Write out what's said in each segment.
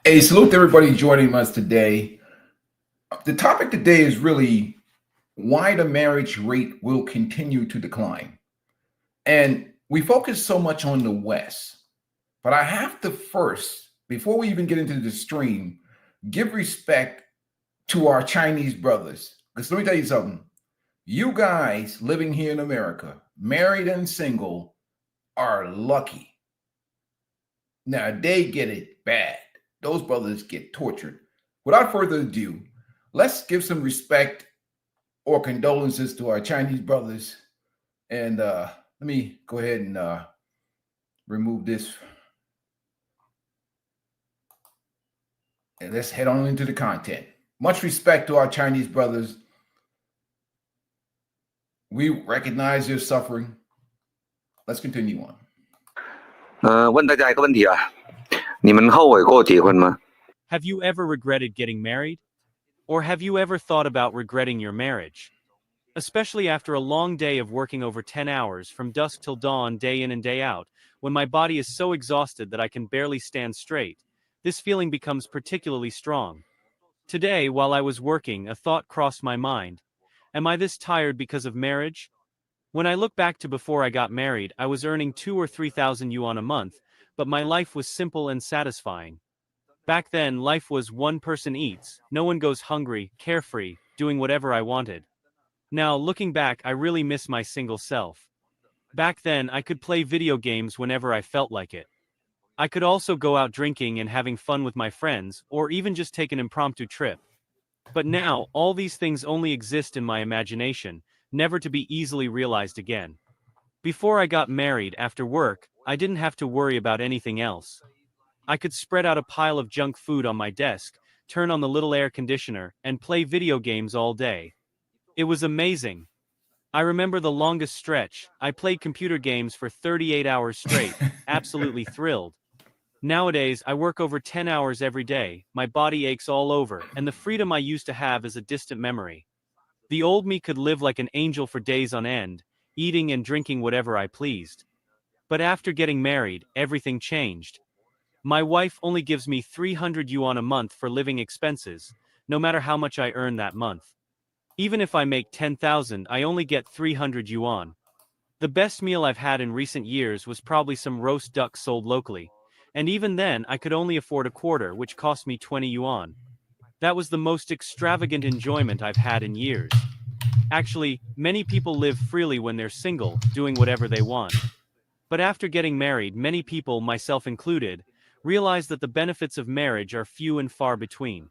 Hey, salute to everybody joining us today. The topic today is really why the marriage rate will continue to decline. And we focus so much on the West, but I have to first, before we even get into the stream, give respect to our Chinese brothers. Because let me tell you something, you guys living here in America, married and single, are lucky. Now they get it bad. Those brothers get tortured. Without further ado, let's give some respect or condolences to our Chinese brothers. And let me go ahead and remove this. And let's head on into the content. Much respect to our Chinese brothers. We recognize your suffering. Let's continue on. 问大家一个问题啊，你们后悔过结婚吗？ Have you ever regretted getting married? Or have you ever thought about regretting your marriage? Especially after a long day of working over 10 hours from dusk till dawn, day in and day out, when my body is so exhausted that I can barely stand straight, this feeling becomes particularly strong. Today, while I was working, a thought crossed my mind. Am I this tired because of marriage? When I look back to before I got married, I was earning 2 or 3,000 yuan a month, but my life was simple and satisfying. Back then, life was one person eats, no one goes hungry, carefree, doing whatever I wanted. Now, looking back, I really miss my single self. Back then, I could play video games whenever I felt like it. I could also go out drinking and having fun with my friends, or even just take an impromptu trip. But now, all these things only exist in my imagination, never to be easily realized again. Before I got married, after work, I didn't have to worry about anything else. I could spread out a pile of junk food on my desk, turn on the little air conditioner, and play video games all day. It was amazing. I remember the longest stretch. I played computer games for 38 hours straight, absolutely thrilled. Nowadays, I work over 10 hours every day, my body aches all over, and the freedom I used to have is a distant memory. The old me could live like an angel for days on end, eating and drinking whatever I pleased. But after getting married, everything changed. My wife only gives me 300 yuan a month for living expenses, no matter how much I earn that month. Even if I make 10,000, I only get 300 yuan. The best meal I've had in recent years was probably some roast duck sold locally. And even then, I could only afford a quarter, which cost me 20 yuan. That was the most extravagant enjoyment I've had in years. Actually, many people live freely when they're single, doing whatever they want. But after getting married, many people, myself included, realize that the benefits of marriage are few and far between.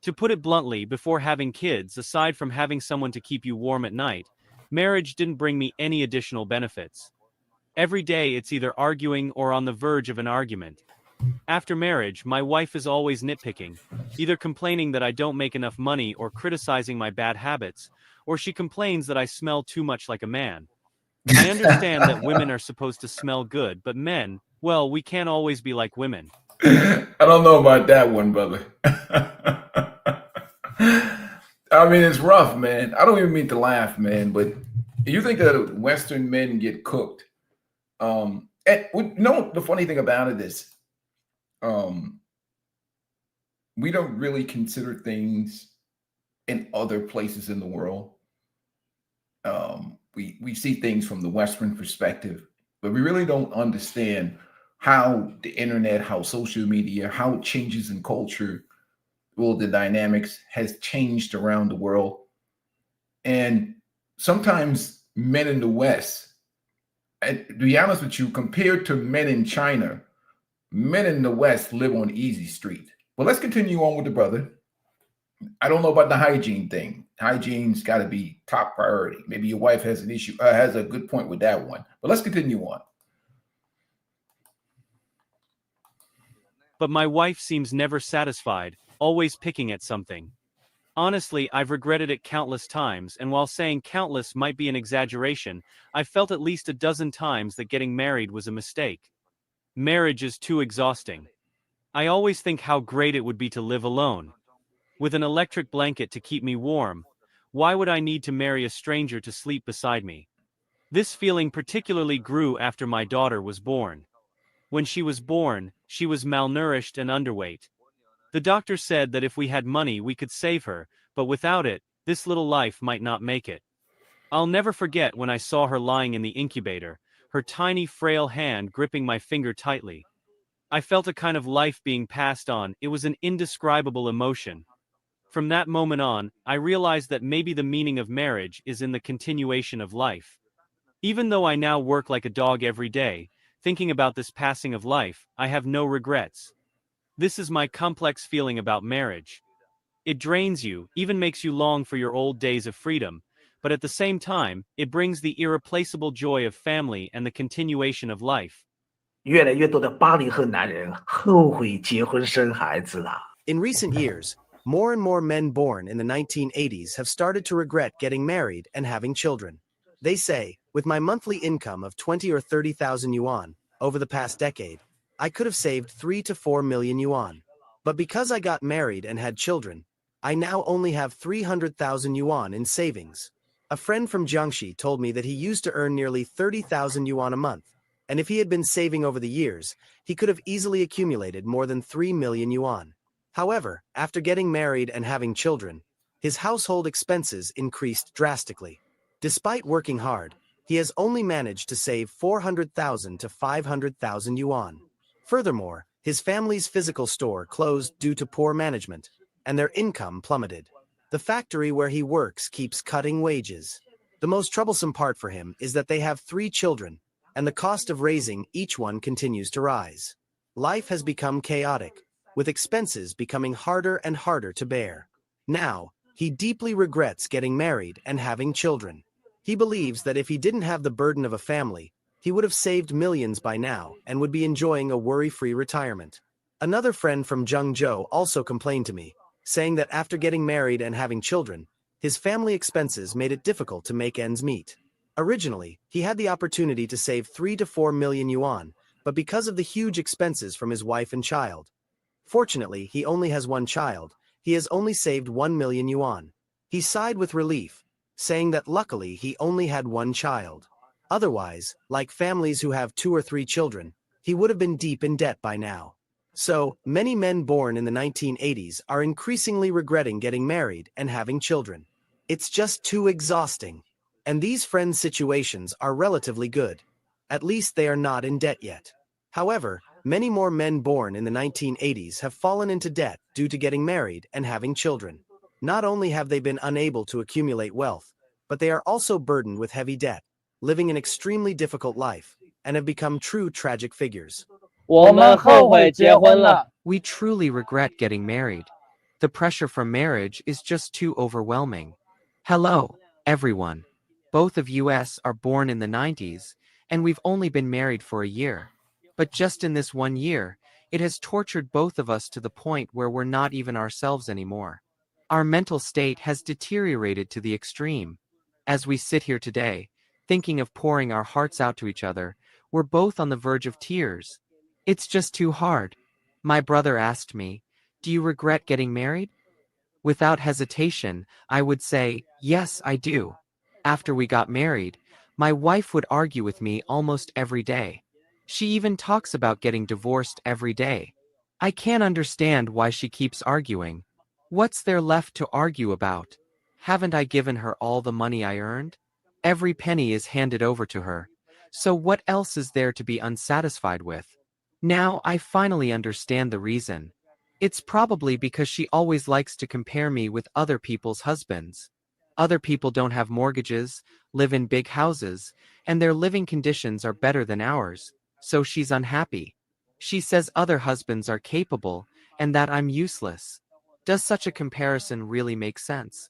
To put it bluntly, before having kids, aside from having someone to keep you warm at night, marriage didn't bring me any additional benefits. Every day it's either arguing or on the verge of an argument. After marriage, my wife is always nitpicking, either complaining that I don't make enough money or criticizing my bad habits, or she complains that I smell too much like a man. I understand that women are supposed to smell good, but men, well, we can't always be like women. I don't know about that one, brother. I mean, it's rough, man. I don't even mean to laugh, man, but you think that Western men get cooked. And you know, the funny thing about it is, um, we don't really consider things in other places in the world. We see things from the Western perspective, but we really don't understand how the internet, how social media, how it changes in culture, well, the dynamics has changed around the world. And sometimes men in the West, and to be honest with you, compared to men in China, men in the West live on easy street. Well, let's continue on with the brother. I don't know about the hygiene thing. Hygiene's got to be top priority. Maybe your wife has an issue, has a good point with that one. But let's continue on. But my wife seems never satisfied, always picking at something. Honestly, I've regretted it countless times, and while saying countless might be an exaggeration, I've felt at least a dozen times that getting married was a mistake. Marriage is too exhausting. I always think how great it would be to live alone. With an electric blanket to keep me warm, why would I need to marry a stranger to sleep beside me? This feeling particularly grew after my daughter was born. When she was born, she was malnourished and underweight. The doctor said that if we had money we could save her, but without it, this little life might not make it. I'll never forget when I saw her lying in the incubator, her tiny frail hand gripping my finger tightly. I felt a kind of life being passed on. It was an indescribable emotion. From that moment on, I realized that maybe the meaning of marriage is in the continuation of life. Even though I now work like a dog every day, thinking about this passing of life, I have no regrets. This is my complex feeling about marriage. It drains you, even makes you long for your old days of freedom, but at the same time, it brings the irreplaceable joy of family and the continuation of life. 越来越多的80后男人后悔结婚生孩子了。In recent years, more and more men born in the 1980s have started to regret getting married and having children. They say, with my monthly income of 20 or 30,000 yuan over the past decade, I could have saved 3 to 4 million yuan. But because I got married and had children, I now only have 300,000 yuan in savings. A friend from Jiangxi told me that he used to earn nearly 30,000 yuan a month, and if he had been saving over the years, he could have easily accumulated more than 3 million yuan. However, after getting married and having children, his household expenses increased drastically. Despite working hard, he has only managed to save 400,000 to 500,000 yuan. Furthermore, his family's physical store closed due to poor management, and their income plummeted. The factory where he works keeps cutting wages. The most troublesome part for him is that they have 3 children, and the cost of raising each one continues to rise. Life has become chaotic, with expenses becoming harder and harder to bear. Now, he deeply regrets getting married and having children. He believes that if he didn't have the burden of a family, he would have saved millions by now and would be enjoying a worry-free retirement. Another friend from Zhengzhou also complained to me, saying that after getting married and having children, his family expenses made it difficult to make ends meet. Originally, he had the opportunity to save 3 to 4 million yuan, but because of the huge expenses from his wife and child. Fortunately, he only has one child. He has only saved 1 million yuan. He sighed with relief, saying that luckily he only had one child. Otherwise, like families who have 2 or 3 children, he would have been deep in debt by now. So, many men born in the 1980s are increasingly regretting getting married and having children. It's just too exhausting. And these friends' situations are relatively good. At least they are not in debt yet. However, many more men born in the 1980s have fallen into debt due to getting married and having children. Not only have they been unable to accumulate wealth, but they are also burdened with heavy debt, living an extremely difficult life, and have become true tragic figures. 我们后悔结婚了。 We truly regret getting married. The pressure from marriage is just too overwhelming. Hello, everyone. Both of us are born in the 90s, and we've only been married for a year. But just in this 1 year, it has tortured both of us to the point where we're not even ourselves anymore. Our mental state has deteriorated to the extreme. As we sit here today, thinking of pouring our hearts out to each other, we're both on the verge of tears. It's just too hard. My brother asked me, "Do you regret getting married?" Without hesitation, I would say, "Yes, I do." After we got married, my wife would argue with me almost every day. She even talks about getting divorced every day. I can't understand why she keeps arguing. What's there left to argue about? Haven't I given her all the money I earned? Every penny is handed over to her. So what else is there to be unsatisfied with? Now I finally understand the reason. It's probably because she always likes to compare me with other people's husbands. Other people don't have mortgages, live in big houses, and their living conditions are better than ours, so she's unhappy. She says other husbands are capable, and that I'm useless. Does such a comparison really make sense?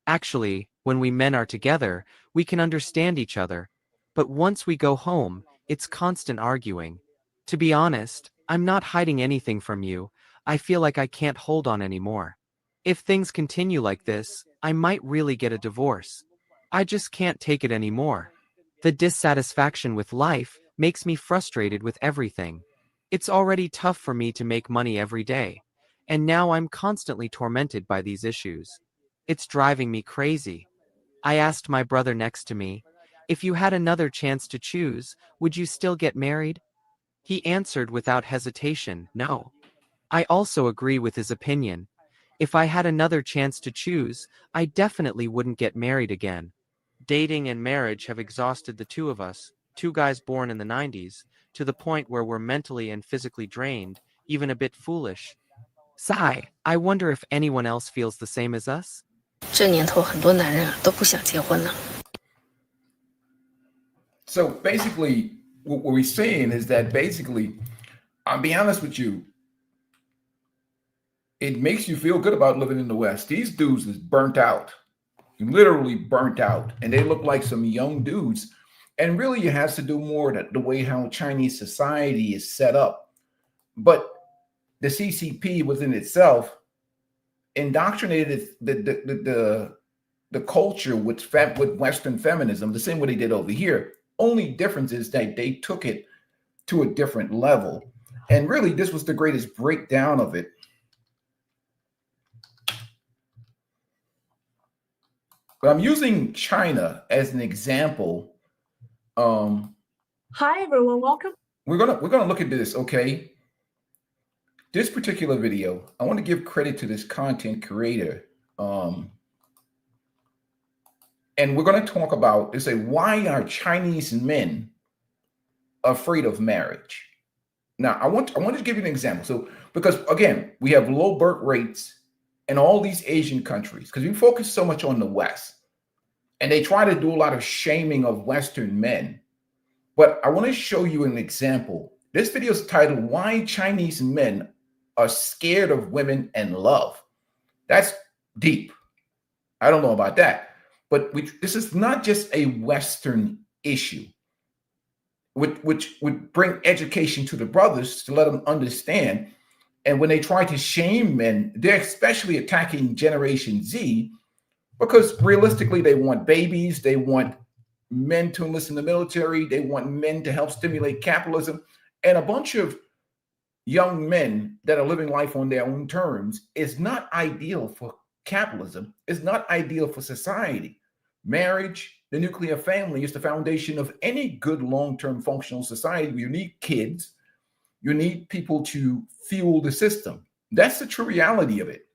Actually, when we men are together, we can understand each other. But once we go home, it's constant arguing. To be honest, I'm not hiding anything from you. I feel like I can't hold on anymore. If things continue like this, I might really get a divorce. I just can't take it anymore. The dissatisfaction with life makes me frustrated with everything. It's already tough for me to make money every day, and now I'm constantly tormented by these issues. It's driving me crazy. I asked my brother next to me, "If you had another chance to choose, would you still get married?" He answered without hesitation, "No." I also agree with his opinion. If I had another chance to choose, I definitely wouldn't get married again. Dating and marriage have exhausted the two of us, two guys born in the 90s, to the point where we're mentally and physically drained, even a bit foolish. Sigh, I wonder if anyone else feels the same as us? 这年头很多男人啊都不想结婚了。 So basically, what we're saying is that basically, I'll be honest with you, it makes you feel good about living in the West. These dudes is burnt out, literally burnt out, and they look like some young dudes. And really, it has to do more with the way how Chinese society is set up. But the CCP within itself indoctrinated the culture with Western feminism the same way they did over here. Only difference is that they took it to a different level. And really, this was the greatest breakdown of it. But I'm using China as an example. Hi everyone, welcome. We're gonna look at this, okay? This particular video, I want to give credit to this content creator. And we're going to talk about, they say, why are Chinese men afraid of marriage? Now, I want to give you an example. So, because again, we have low birth rates in all these Asian countries, because we focus so much on the West, and they try to do a lot of shaming of Western men. But I want to show you an example. This video is titled, Why Chinese Men Are Scared of Women and Love. That's deep. I don't know about that. But this is not just a Western issue, which would bring education to the brothers to let them understand. And when they try to shame men, they're especially attacking Generation Z, because realistically, they want babies, they want men to enlist in the military, they want men to help stimulate capitalism, and a bunch of young men that are living life on their own terms is not ideal for capitalism, is not ideal for society. Marriage, the nuclear family, is the foundation of any good long-term functional society. You need kids. You need people to fuel the system. That's the true reality of it.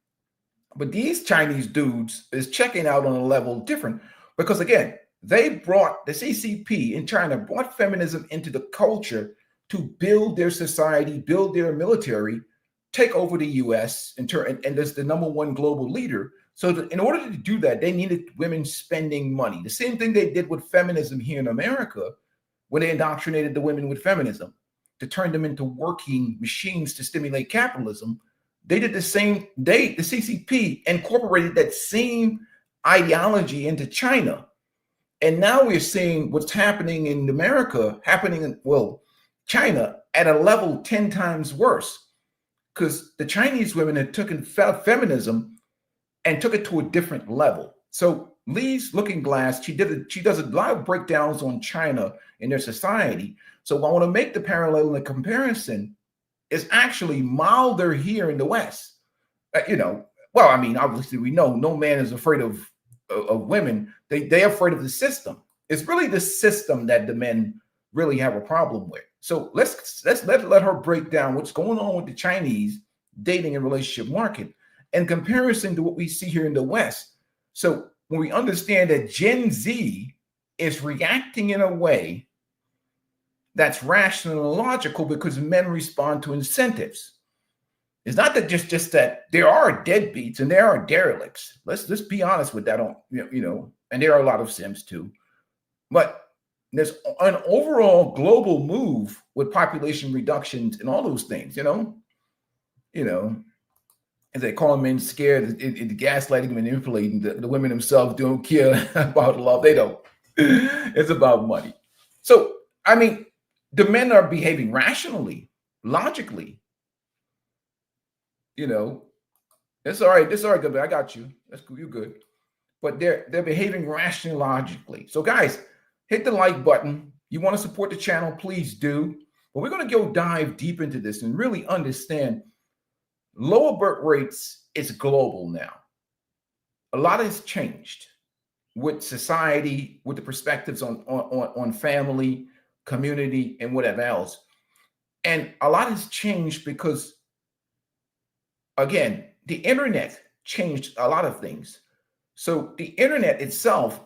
But these Chinese dudes is checking out on a level different, because again, they brought, the CCP in China brought feminism into the culture to build their society, build their military, take over the US and as the #1 global leader. So in order to do that, they needed women spending money. The same thing they did with feminism here in America, when they indoctrinated the women with feminism to turn them into working machines to stimulate capitalism. They did the same. The CCP incorporated that same ideology into China. And now we're seeing what's happening in America, happening in, well, China at a level 10 times worse, because the Chinese women had taken feminism and took it to a different level. So Lee's Looking Glass, she does a lot of breakdowns on China and their society. So I want to make the parallel and the comparison is actually milder here in the West. Well, I mean, obviously we know no man is afraid of women. They're afraid of the system. It's really the system that the men really have a problem with. So let's let her break down what's going on with the Chinese dating and relationship market in comparison to what we see here in the West. So when we understand that Gen Z is reacting in a way that's rational and logical because men respond to incentives. It's not that just that there are deadbeats and there are derelicts. Let's be honest with that. And there are a lot of Sims too. But there's an overall global move with population reductions and all those things, as they call men scared, gaslighting, manipulating the women themselves don't care about love. They don't. It's about money. So, I mean, the men are behaving rationally, logically. It's all right. It's all right, good. I got you. That's cool. You're good. But they're behaving rationally, logically. So, guys, hit the like button. You want to support the channel, please do. But we're going to go dive deep into this and really understand lower birth rates is global now. A lot has changed with society, with the perspectives on family, community, and whatever else. And a lot has changed because again, the internet changed a lot of things. So the internet itself,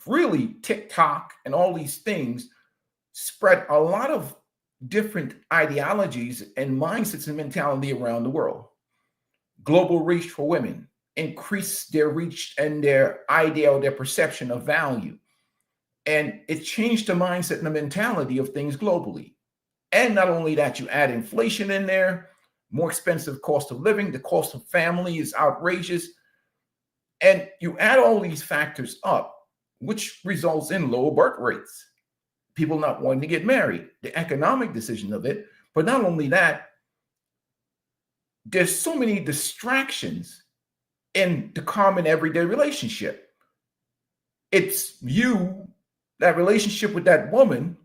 really TikTok and all these things, spread a lot of different ideologies and mindsets and mentality around the world. Global reach for women, increase their reach and their ideal, their perception of value. And it changed the mindset and the mentality of things globally. And not only that, you add inflation in there, more expensive cost of living, the cost of family is outrageous. And you add all these factors up, which results in lower birth rates, people not wanting to get married, the economic decision of it. But not only that, there's so many distractions in the common everyday relationship. It's you, that relationship with that woman,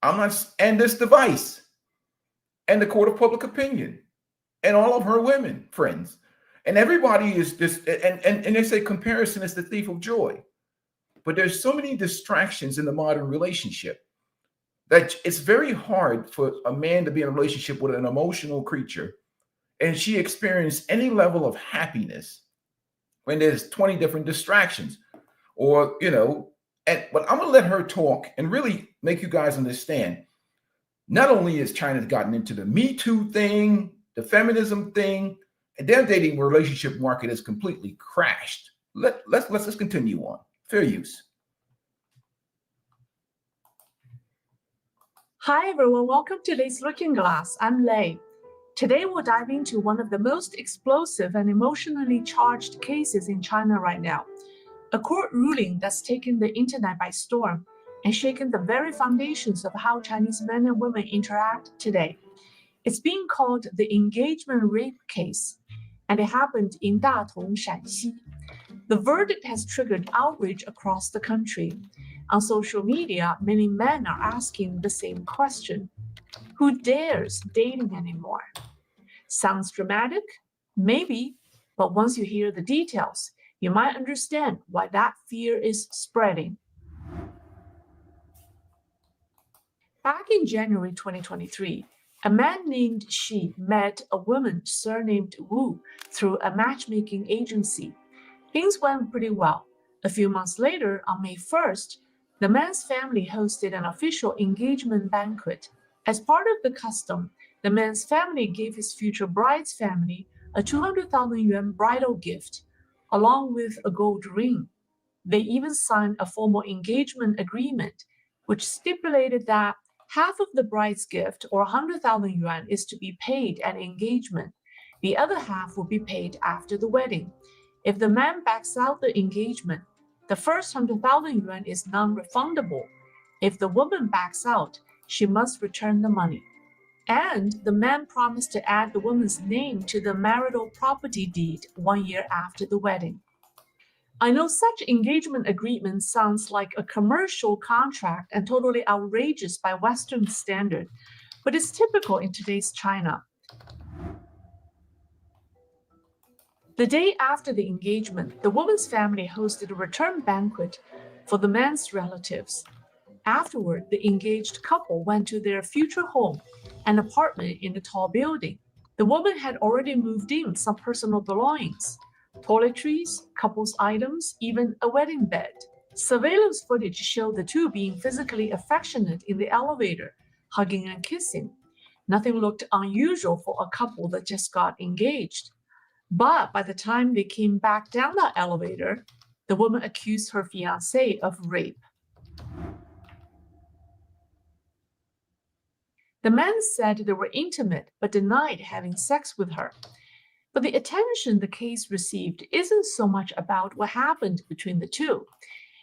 and this device, and the court of public opinion, and all of her women friends. And everybody is this, and they say comparison is the thief of joy. But there's so many distractions in the modern relationship that it's very hard for a man to be in a relationship with an emotional creature and she experienced any level of happiness when there's 20 different distractions. Or, but I'm going to let her talk and really make you guys understand. Not only has China gotten into the Me Too thing, the feminism thing, and their dating relationship market has completely crashed. Let's continue on. Fair use. Hi everyone, welcome to Lay's Looking Glass. I'm Lay. Today we'll dive into one of the most explosive and emotionally charged cases in China right now. A court ruling that's taken the internet by storm and shaken the very foundations of how Chinese men and women interact today. It's being called the engagement rape case, and it happened in Datong, Shanxi. The verdict has triggered outrage across the country. On social media, many men are asking the same question: who dares dating anymore? Sounds dramatic? Maybe, but once you hear the details, you might understand why that fear is spreading. Back in January 2023, a man named Xi met a woman surnamed Wu through a matchmaking agency. Things went pretty well. A few months later, on May 1st, the man's family hosted an official engagement banquet. As part of the custom, the man's family gave his future bride's family a 200,000 yuan bridal gift, along with a gold ring. They even signed a formal engagement agreement, which stipulated that half of the bride's gift, or 100,000 yuan, is to be paid at engagement. The other half will be paid after the wedding. If the man backs out the engagement, the first 100,000 yuan is non-refundable. If the woman backs out, she must return the money. And the man promised to add the woman's name to the marital property deed 1 year after the wedding. I know such engagement agreement sounds like a commercial contract and totally outrageous by Western standard, but it's typical in today's China. The day after the engagement, the woman's family hosted a return banquet for the man's relatives. Afterward, the engaged couple went to their future home, an apartment in a tall building. The woman had already moved in some personal belongings: toiletries, couple's items, even a wedding bed. Surveillance footage showed the two being physically affectionate in the elevator, hugging and kissing. Nothing looked unusual for a couple that just got engaged. But by the time they came back down that elevator, the woman accused her fiancé of rape. The men said they were intimate but denied having sex with her. But the attention the case received isn't so much about what happened between the two.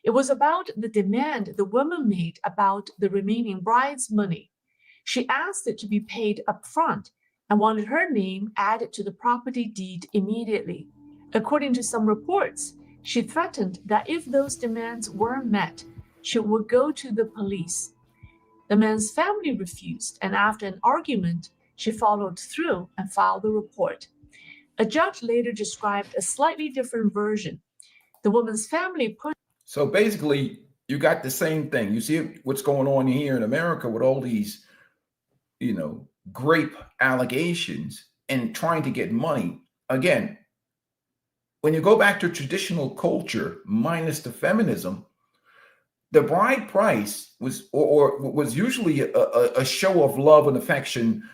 It was about the demand the woman made about the remaining bride's money. She asked it to be paid up front and wanted her name added to the property deed immediately. According to some reports, she threatened that if those demands weren't met, she would go to the police. The man's family refused, and after an argument, she followed through and filed the report. A judge later described a slightly different version. The woman's family put. So basically, you got the same thing. You see what's going on here in America with all these, grape allegations and trying to get money. again, when you go back to traditional culture, minus the feminism, the bride price was or was usually a show of love and affection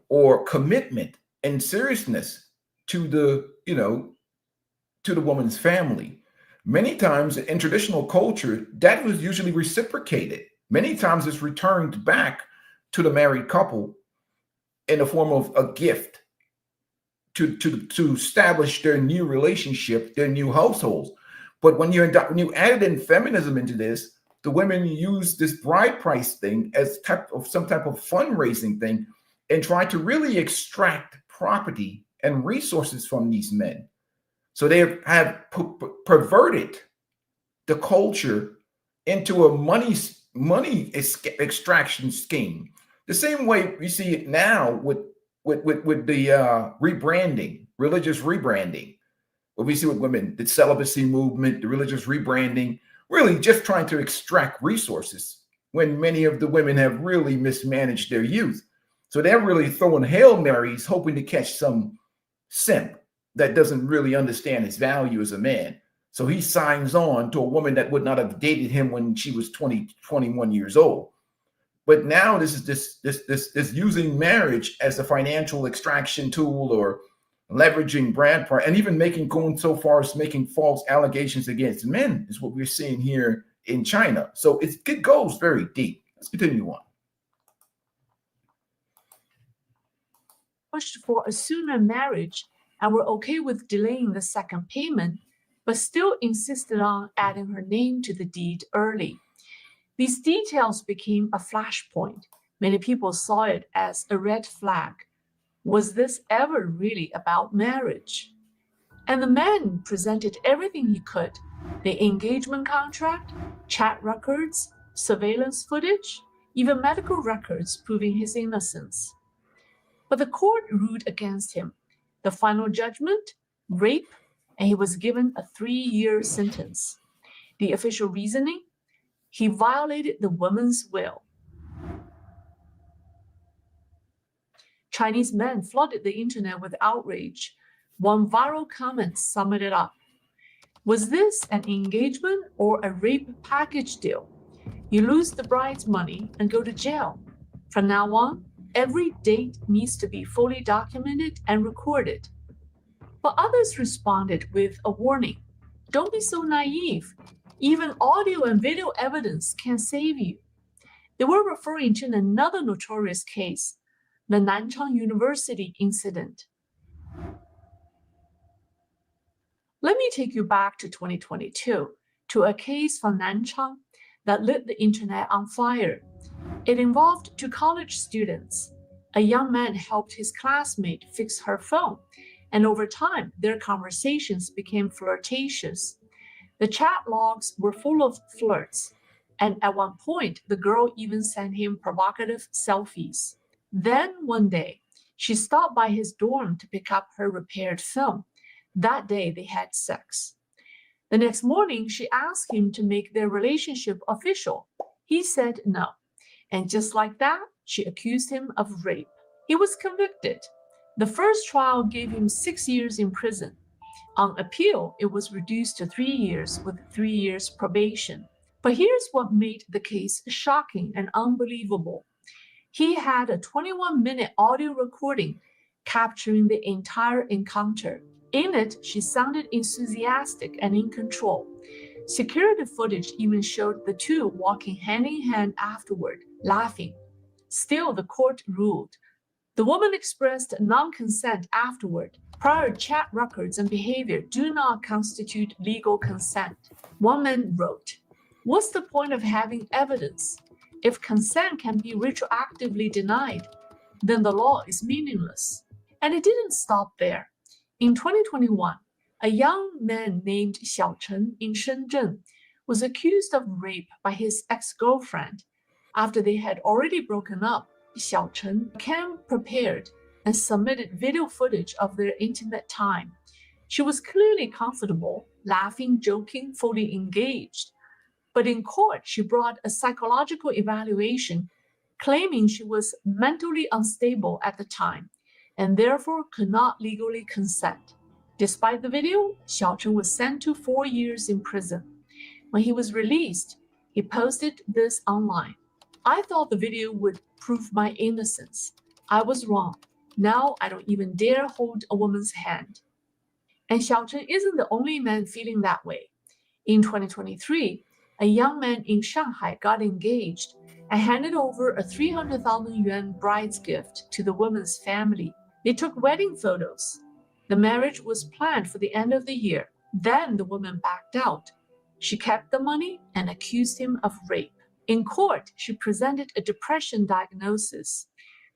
or commitment and seriousness to the, to the woman's family. Many times in traditional culture, that was usually reciprocated. Many times it's returned back to the married couple in the form of a gift to establish their new relationship, their new households. But when you added in feminism into this, the women use this bride price thing as some type of fundraising thing and try to really extract property and resources from these men. So they have perverted the culture into a money extraction scheme. The same way we see it now with the rebranding, religious rebranding. What we see with women, the celibacy movement, the religious rebranding, really just trying to extract resources when many of the women have really mismanaged their youth. So they're really throwing Hail Marys, hoping to catch some simp that doesn't really understand his value as a man. So he signs on to a woman that would not have dated him when she was 20, 21 years old. But now this is this using marriage as a financial extraction tool or leveraging brand price, and even going so far as making false allegations against men is what we're seeing here in China. So it goes very deep. Let's continue on. Pushed for a sooner marriage and were okay with delaying the second payment, but still insisted on adding her name to the deed early. These details became a flashpoint. Many people saw it as a red flag. Was this ever really about marriage? And the man presented everything he could: the engagement contract, chat records, surveillance footage, even medical records proving his innocence. But the court ruled against him. The final judgment: rape, and he was given a 3-year sentence. The official reasoning: he violated the woman's will. Chinese men flooded the internet with outrage. One viral comment summed it up. Was this an engagement or a rape package deal? You lose the bride's money and go to jail. From now on, every date needs to be fully documented and recorded. But others responded with a warning. Don't be so naive. Even audio and video evidence can save you. They were referring to another notorious case, the Nanch University incident. Let me take you back to 2022, to a case from Nanchang that lit the internet on fire. It involved 2 college students. A young man helped his classmate fix her phone, and over time, their conversations became flirtatious. The chat logs were full of flirts, and at one point, the girl even sent him provocative selfies. Then one day, she stopped by his dorm to pick up her repaired phone. That day, they had sex. The next morning, she asked him to make their relationship official. He said no. And just like that, she accused him of rape. He was convicted. The first trial gave him 6 years in prison. On appeal, it was reduced to 3 years with 3 years probation. But here's what made the case shocking and unbelievable. He had a 21-minute audio recording capturing the entire encounter. In it, she sounded enthusiastic and in control. Security footage even showed the two walking hand in hand afterward, laughing. Still, the court ruled. The woman expressed non-consent afterward. Prior chat records and behavior do not constitute legal consent. One man wrote, "What's the point of having evidence? If consent can be retroactively denied, then the law is meaningless." And it didn't stop there. In 2021, a young man named Xiao Chen in Shenzhen was accused of rape by his ex-girlfriend. After they had already broken up, Xiao Chen came prepared and submitted video footage of their intimate time. She was clearly comfortable, laughing, joking, fully engaged. But in court, she brought a psychological evaluation, claiming she was mentally unstable at the time. and therefore could not legally consent. Despite the video, Xiaochen was sent to 4 years in prison. When he was released, he posted this online. I thought the video would prove my innocence. I was wrong. Now I don't even dare hold a woman's hand. And Xiaochen isn't the only man feeling that way. In 2023, a young man in Shanghai got engaged and handed over a 300,000 yuan bride's gift to the woman's family. They took wedding photos. The marriage was planned for the end of the year. Then the woman backed out. She kept the money and accused him of rape. In court, she presented a depression diagnosis,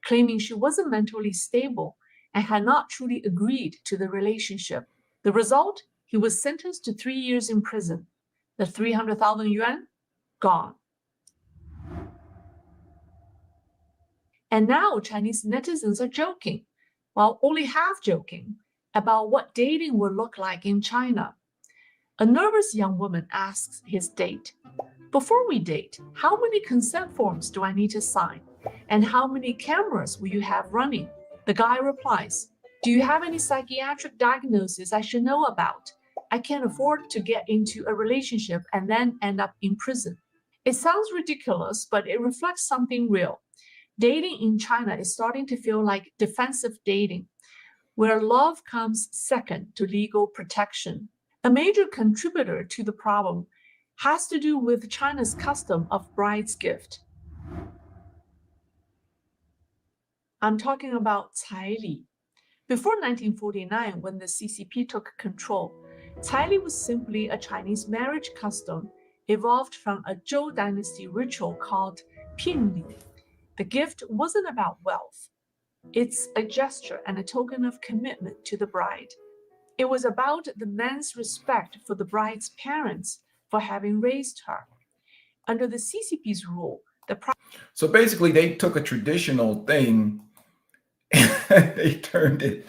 claiming she wasn't mentally stable and had not truly agreed to the relationship. The result? He was sentenced to 3 years in prison. The 300,000 yuan? Gone. And now Chinese netizens are joking, well, only half joking, about what dating will look like in China. A nervous young woman asks his date, "Before we date, how many consent forms do I need to sign? And how many cameras will you have running?" The guy replies, "Do you have any psychiatric diagnosis I should know about? I can't afford to get into a relationship and then end up in prison." It sounds ridiculous, but it reflects something real. Dating in China is starting to feel like defensive dating, where love comes second to legal protection. A major contributor to the problem has to do with China's custom of bride's gift. I'm talking about caili. Before 1949, when the CCP took control, caili was simply a Chinese marriage custom evolved from a Zhou dynasty ritual called pinli. The gift wasn't about wealth. It's a gesture and a token of commitment to the bride. It was about the man's respect for the bride's parents for having raised her. Under the CCP's rule, So basically, they took a traditional thing and they turned it.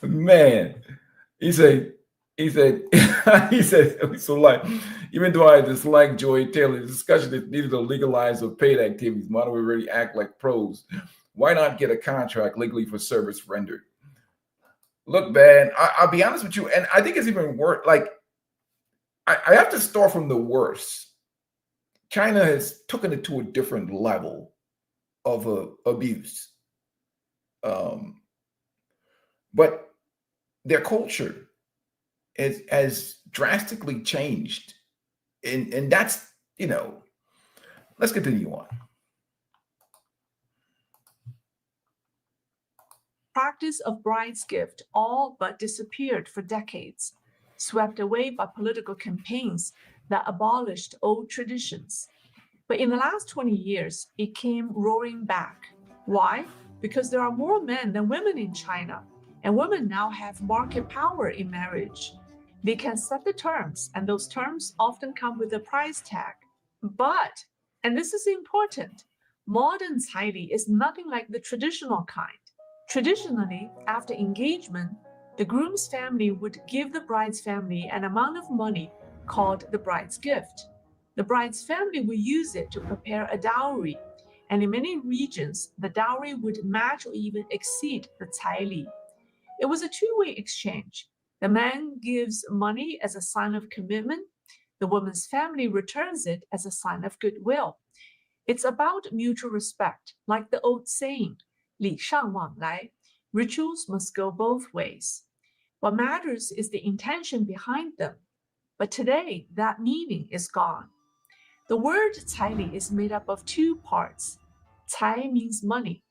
Man, he said, he said, so like, even though I dislike Joy Taylor, the discussion is needed to legalize or paid activities. Why do we really act like pros? Why not get a contract legally for service rendered? Look, man, I'll be honest with you, and I think it's even worse. Like, I have to start from the worst. China has taken it to a different level of abuse. But their culture has drastically changed. And that's, let's continue on. Practice of bride's gift all but disappeared for decades, swept away by political campaigns that abolished old traditions. But in the last 20 years, it came roaring back. Why? Because there are more men than women in China, and women now have market power in marriage. They can set the terms, and those terms often come with a price tag. But, and this is important, modern caili is nothing like the traditional kind. Traditionally, after engagement, the groom's family would give the bride's family an amount of money called the bride's gift. The bride's family would use it to prepare a dowry, and in many regions, the dowry would match or even exceed the caili. It was a two-way exchange. The man gives money as a sign of commitment. The woman's family returns it as a sign of goodwill. It's about mutual respect, like the old saying, 礼尚往来. Rituals must go both ways. What matters is the intention behind them. But today, that meaning is gone. The word caili is made up of two parts. Cai means money.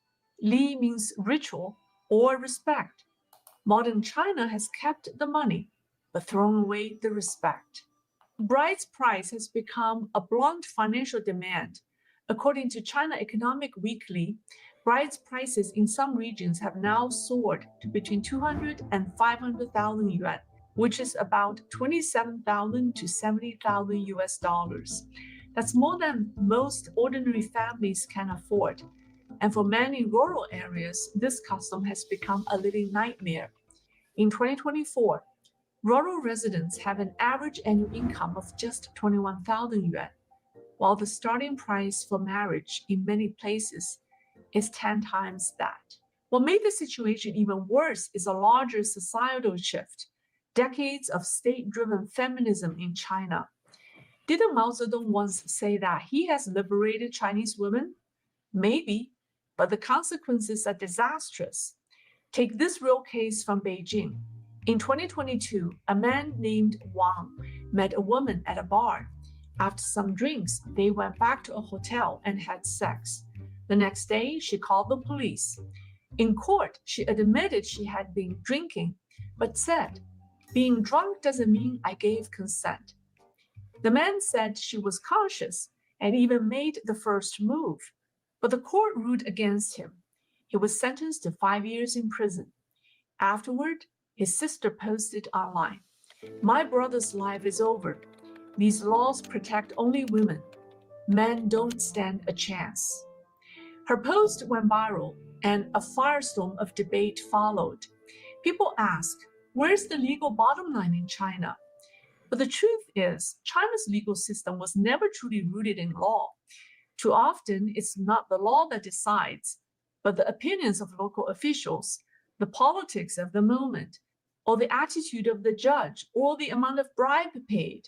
Li means ritual or respect. Modern China has kept the money, but thrown away the respect. Bride's price has become a blunt financial demand. According to China Economic Weekly, brides' prices in some regions have now soared to between 200 and 500,000 yuan, which is about 27,000 to 70,000 US dollars. That's more than most ordinary families can afford. And for many rural areas, this custom has become a living nightmare. In 2024, rural residents have an average annual income of just 21,000 yuan, while the starting price for marriage in many places is 10 times that. What made the situation even worse is a larger societal shift, decades of state-driven feminism in China. Didn't Mao Zedong once say that he has liberated Chinese women? Maybe, but the consequences are disastrous. Take this real case from Beijing. In 2022, a man named Wang met a woman at a bar. After some drinks, they went back to a hotel and had sex. The next day, she called the police. In court, she admitted she had been drinking, but said, "Being drunk doesn't mean I gave consent." The man said she was conscious and even made the first move, but the court ruled against him. He was sentenced to 5 years in prison. Afterward, his sister posted online, "My brother's life is over. These laws protect only women. Men don't stand a chance." Her post went viral, and a firestorm of debate followed. People ask, where's the legal bottom line in China? But the truth is, China's legal system was never truly rooted in law. Too often, it's not the law that decides, but the opinions of local officials, the politics of the moment, or the attitude of the judge, or the amount of bribe paid.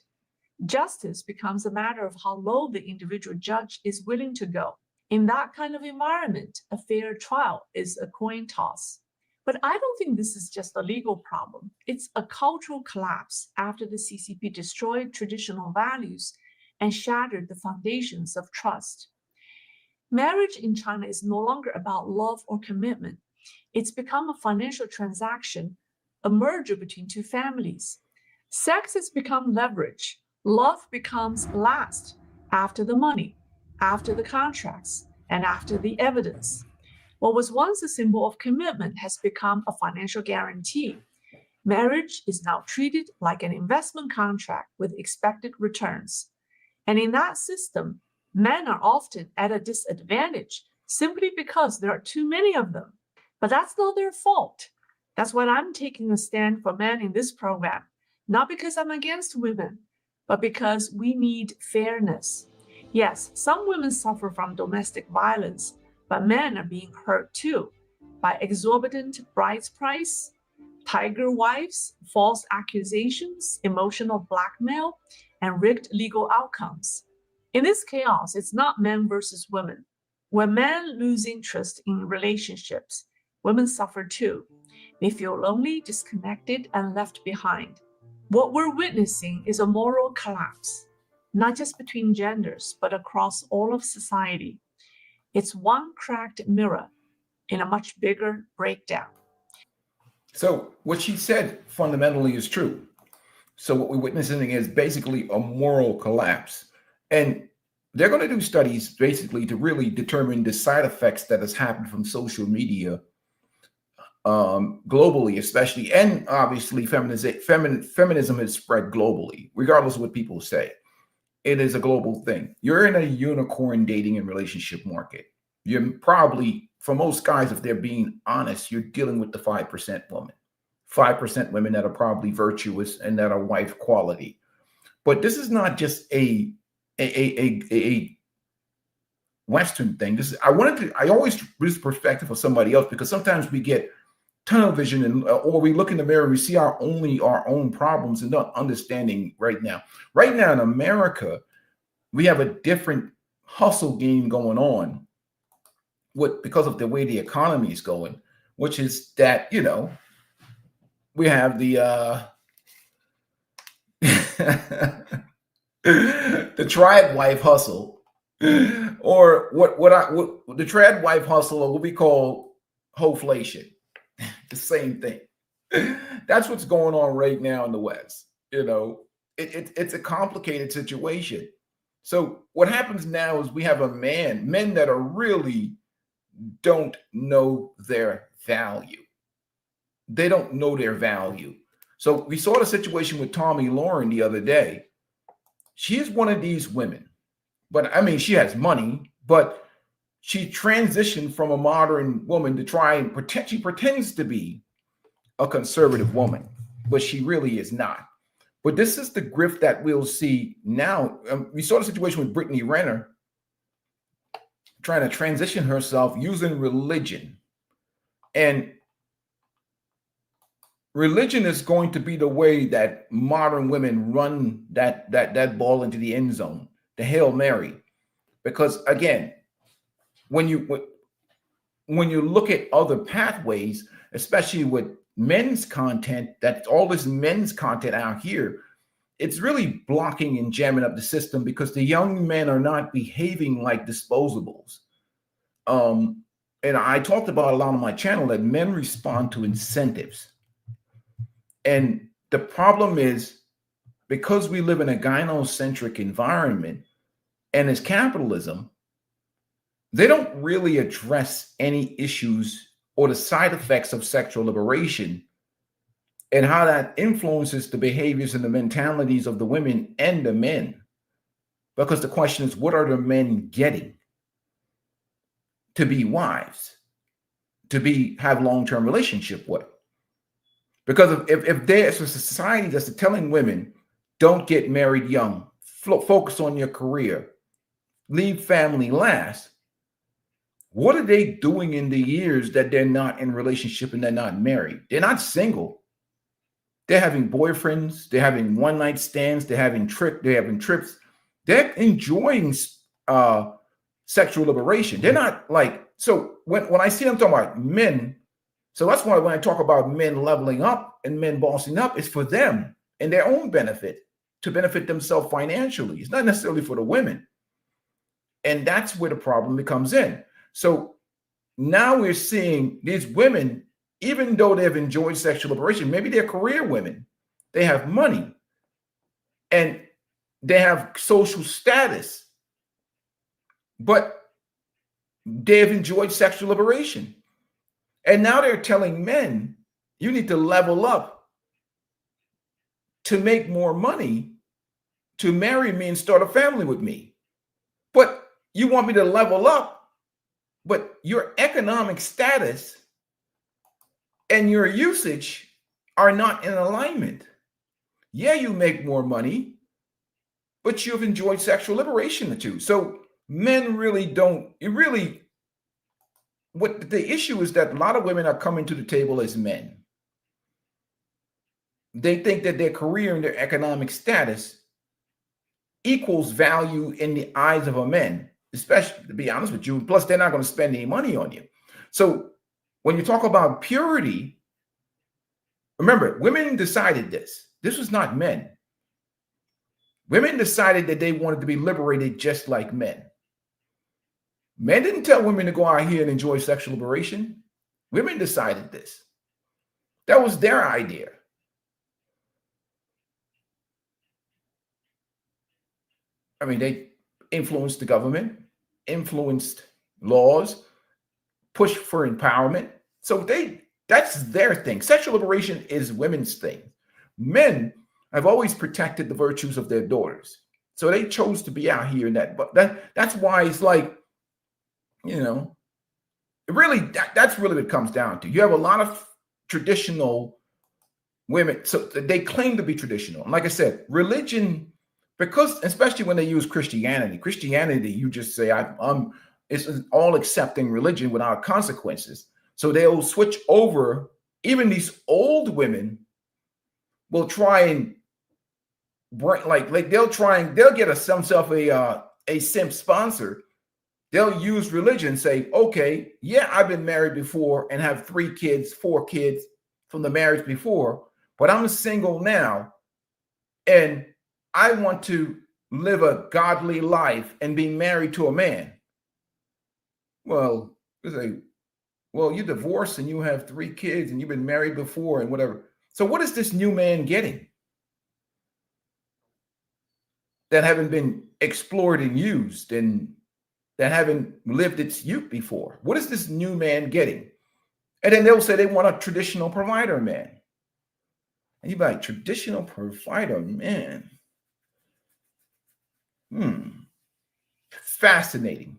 Justice becomes a matter of how low the individual judge is willing to go. In that kind of environment, a fair trial is a coin toss. But I don't think this is just a legal problem. It's a cultural collapse after the CCP destroyed traditional values and shattered the foundations of trust. Marriage in China is no longer about love or commitment. It's become a financial transaction, a merger between two families. Sex has become leverage. Love becomes last, after the money, after the contracts, and after the evidence. What was once a symbol of commitment has become a financial guarantee. Marriage is now treated like an investment contract with expected returns. And in that system, men are often at a disadvantage simply because there are too many of them. But that's not their fault. That's why I'm taking a stand for men in this program, not because I'm against women, but because we need fairness. Yes, some women suffer from domestic violence, but men are being hurt too by exorbitant bride price, tiger wives, false accusations, emotional blackmail, and rigged legal outcomes. In this chaos, it's not men versus women. When men lose interest in relationships, women suffer too. They feel lonely, disconnected, and left behind. What we're witnessing is a moral collapse, not just between genders, but across all of society. It's one cracked mirror in a much bigger breakdown. So what she said fundamentally is true. So what we're witnessing is basically a moral collapse. And they're going to do studies basically to really determine the side effects that has happened from social media globally, especially, and obviously feminism has spread globally, regardless of what people say. It is a global thing. You're in a unicorn dating and relationship market. You're probably, for most guys, if they're being honest, you're dealing with the 5% woman. 5% women that are probably virtuous and that are wife quality. But this is not just a Western thing. I always use perspective of somebody else, because sometimes we get tunnel vision, and or we look in the mirror and we see our own problems and not understanding right now. Right now in America, we have a different hustle game going on because of the way the economy is going, which is that, we have the the trad wife hustle, or what the trad wife hustle, or what we call hoflation. The same thing. That's what's going on right now in the West. It's a complicated situation. So what happens now is we have men that are really don't know their value. They don't know their value. So we saw the situation with Tommy Lauren the other day. She is one of these women, but I mean, she has money, but she transitioned from a modern woman to try and she pretends to be a conservative woman, but she really is not. But this is the grift that we'll see now. We saw the situation with Brittany Renner trying to transition herself using religion And religion is going to be the way that modern women run that ball into the end zone, the Hail Mary. Because again, when you look at other pathways, especially with men's content, that all this men's content out here, it's really blocking and jamming up the system because the young men are not behaving like disposables. And I talked about a lot on my channel that men respond to incentives. And the problem is, because we live in a gynocentric environment and it's capitalism, they don't really address any issues or the side effects of sexual liberation and how that influences the behaviors and the mentalities of the women and the men. Because the question is, what are the men getting to be wives, to have long-term relationship with? Because if there's a society that's telling women, don't get married young, focus on your career, leave family last, what are they doing in the years that they're not in a relationship and they're not married? They're not single. They're having boyfriends. They're having one-night stands. They're having trips. They're enjoying sexual liberation. They're not like, so when I see them talking about men, so that's why when I talk about men leveling up and men bossing up, it's for them and their own benefit, to benefit themselves financially. It's not necessarily for the women. And that's where the problem comes in. So now we're seeing these women, even though they've enjoyed sexual liberation, maybe they're career women, they have money and they have social status, but they've enjoyed sexual liberation. And now they're telling men, you need to level up to make more money, to marry me and start a family with me. But you want me to level up, but your economic status and your usage are not in alignment. Yeah, you make more money, but you've enjoyed sexual liberation too. So men really don't, what the issue is that a lot of women are coming to the table as men. They think that their career and their economic status equals value in the eyes of a man, especially, to be honest with you. Plus, they're not going to spend any money on you. So when you talk about purity, remember, women decided this. This was not men. Women decided that they wanted to be liberated just like men. Men didn't tell women to go out here and enjoy sexual liberation. Women decided this. That was their idea. I mean, they influenced the government, influenced laws, pushed for empowerment. So that's their thing. Sexual liberation is women's thing. Men have always protected the virtues of their daughters. So they chose to be out here in that. But that's why it's like, really, that's really what it comes down to. You have a lot of traditional women. So they claim to be traditional. And like I said, religion, because especially when they use Christianity, you just say, it's an all accepting religion without consequences. So they'll switch over. Even these old women will try and bring, they'll get themselves a simp sponsor. They'll use religion, say, okay, yeah, I've been married before and have 3 kids, 4 kids from the marriage before, but I'm single now and I want to live a godly life and be married to a man. Well, you say, well, you're divorced and you have 3 kids and you've been married before and whatever. So what is this new man getting that haven't been explored and used and that haven't lived its youth before? What is this new man getting? And then they'll say they want a traditional provider man. And you're like, traditional provider man? Fascinating.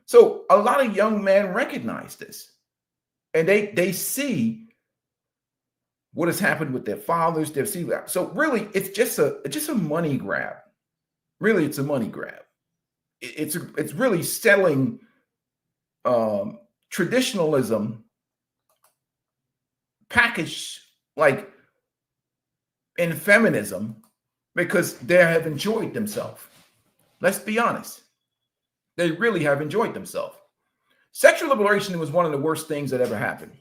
So a lot of young men recognize this. And they see what has happened with their fathers. They see that. So really, it's just a money grab. Really, it's a money grab. It's really selling traditionalism packaged like in feminism because they have enjoyed themselves. Let's be honest. They really have enjoyed themselves. Sexual liberation was one of the worst things that ever happened.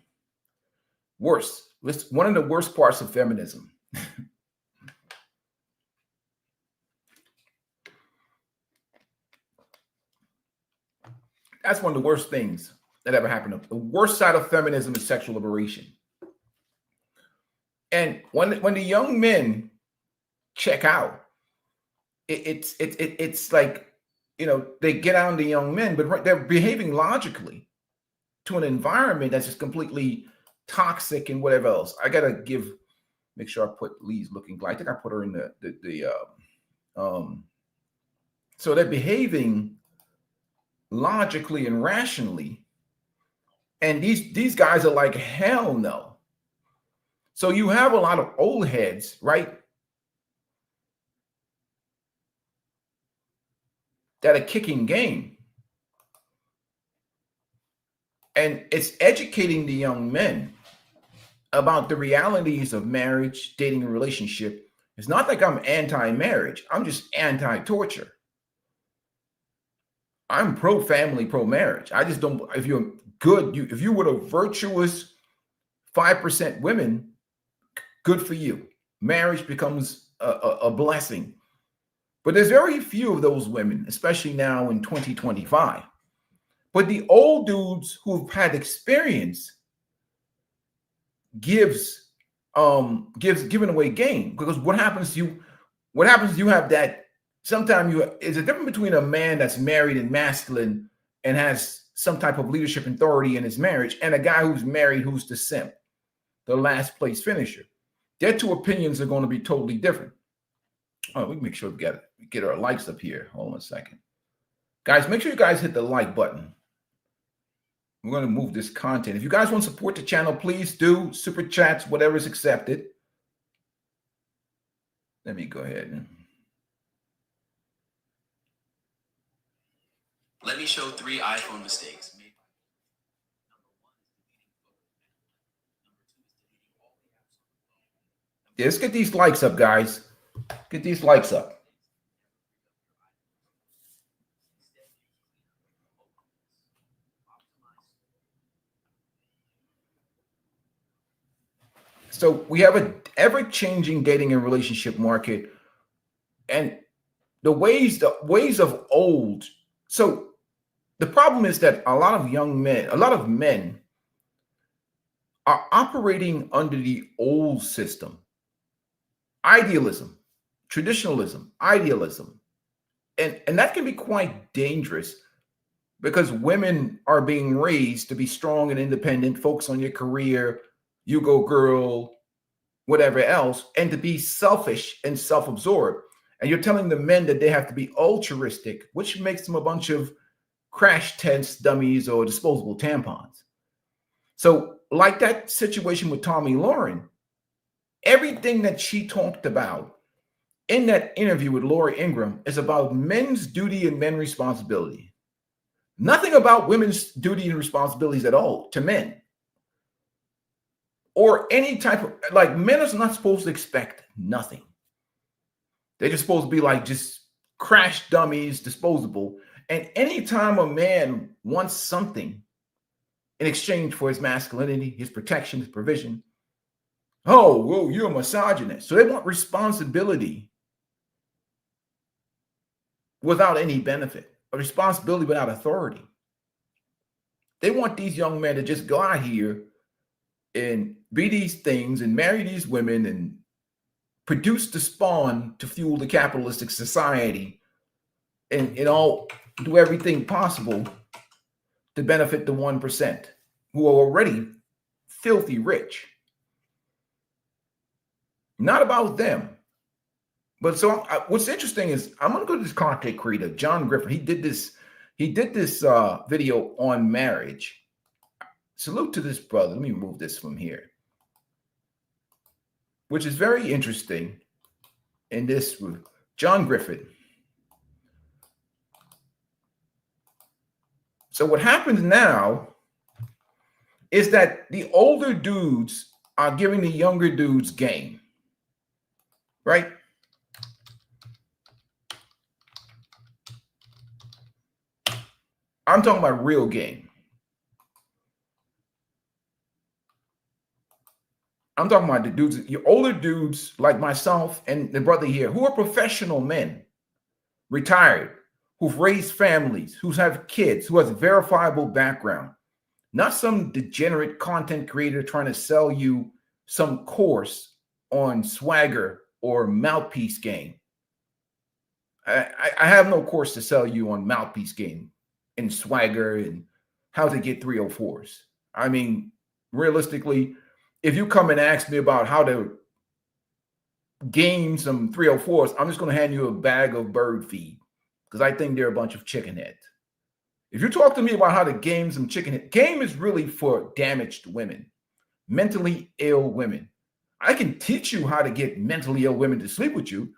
Worst. It's one of the worst parts of feminism. That's one of the worst things that ever happened. The worst side of feminism is sexual liberation. And when the young men check out, it's like, you know, they get on the young men, but they're behaving logically to an environment that's just completely toxic and whatever else. I gotta make sure I put Lee's looking glass. I think I put her in so they're behaving logically and rationally, and these guys are like, hell no. So you have a lot of old heads, right, that are kicking game, and it's educating the young men about the realities of marriage, dating, and relationship. It's not like I'm anti-marriage. I'm just anti-torture. I'm pro-family, pro-marriage. I just don't. If you're good, if you were a virtuous 5% women, good for you. Marriage becomes a blessing. But there's very few of those women, especially now in 2025. But the old dudes who've had experience giving away game, because what happens you have that. Sometimes it's a difference between a man that's married and masculine and has some type of leadership and authority in his marriage, and a guy who's married who's the simp, the last place finisher. Their two opinions are going to be totally different. Oh, we can make sure we get our likes up here. Hold on a second. Guys, make sure you guys hit the like button. We're going to move this content. If you guys want to support the channel, please do. Super chats, whatever is accepted. Let me go ahead. Let me show 3 iPhone mistakes. Yeah, let's get these likes up, guys. Get these likes up. So we have an ever-changing dating and relationship market, and the ways of old. So the problem is that a lot of men are operating under the old system. Idealism, traditionalism, idealism. And that can be quite dangerous because women are being raised to be strong and independent, focus on your career, you go girl, whatever else, and to be selfish and self-absorbed. And you're telling the men that they have to be altruistic, which makes them a bunch of crash test dummies or disposable tampons. So like that situation with Tommy Lauren, everything that she talked about in that interview with Laura Ingraham is about men's duty and men's responsibility. Nothing about women's duty and responsibilities at all to men. Or any type of, like, men are not supposed to expect nothing. They're just supposed to be like just crash dummies, disposable. And anytime a man wants something in exchange for his masculinity, his protection, his provision, oh, well, you're a misogynist. So they want responsibility without any benefit, a responsibility without authority. They want these young men to just go out here and be these things and marry these women and produce the spawn to fuel the capitalistic society and all do everything possible to benefit the 1% who are already filthy rich. Not about them. But so what's interesting is I'm going to go to this content creator, John Griffin. He did this video on marriage. Salute to this brother. Let me move this from here, which is very interesting in this. John Griffin. So what happens now is that the older dudes are giving the younger dudes game, right? I'm talking about real game. I'm talking about the dudes, your older dudes like myself and the brother here, who are professional men, retired, who've raised families, who have kids, who has a verifiable background, not some degenerate content creator trying to sell you some course on swagger or mouthpiece game. I have no course to sell you on mouthpiece game and swagger and how to get 304s. I mean, realistically, if you come and ask me about how to game some 304s, I'm just going to hand you a bag of bird feed because I think they're a bunch of chicken heads. If you talk to me about how to game some chicken head, game is really for damaged women, mentally ill women. I can teach you how to get mentally ill women to sleep with you,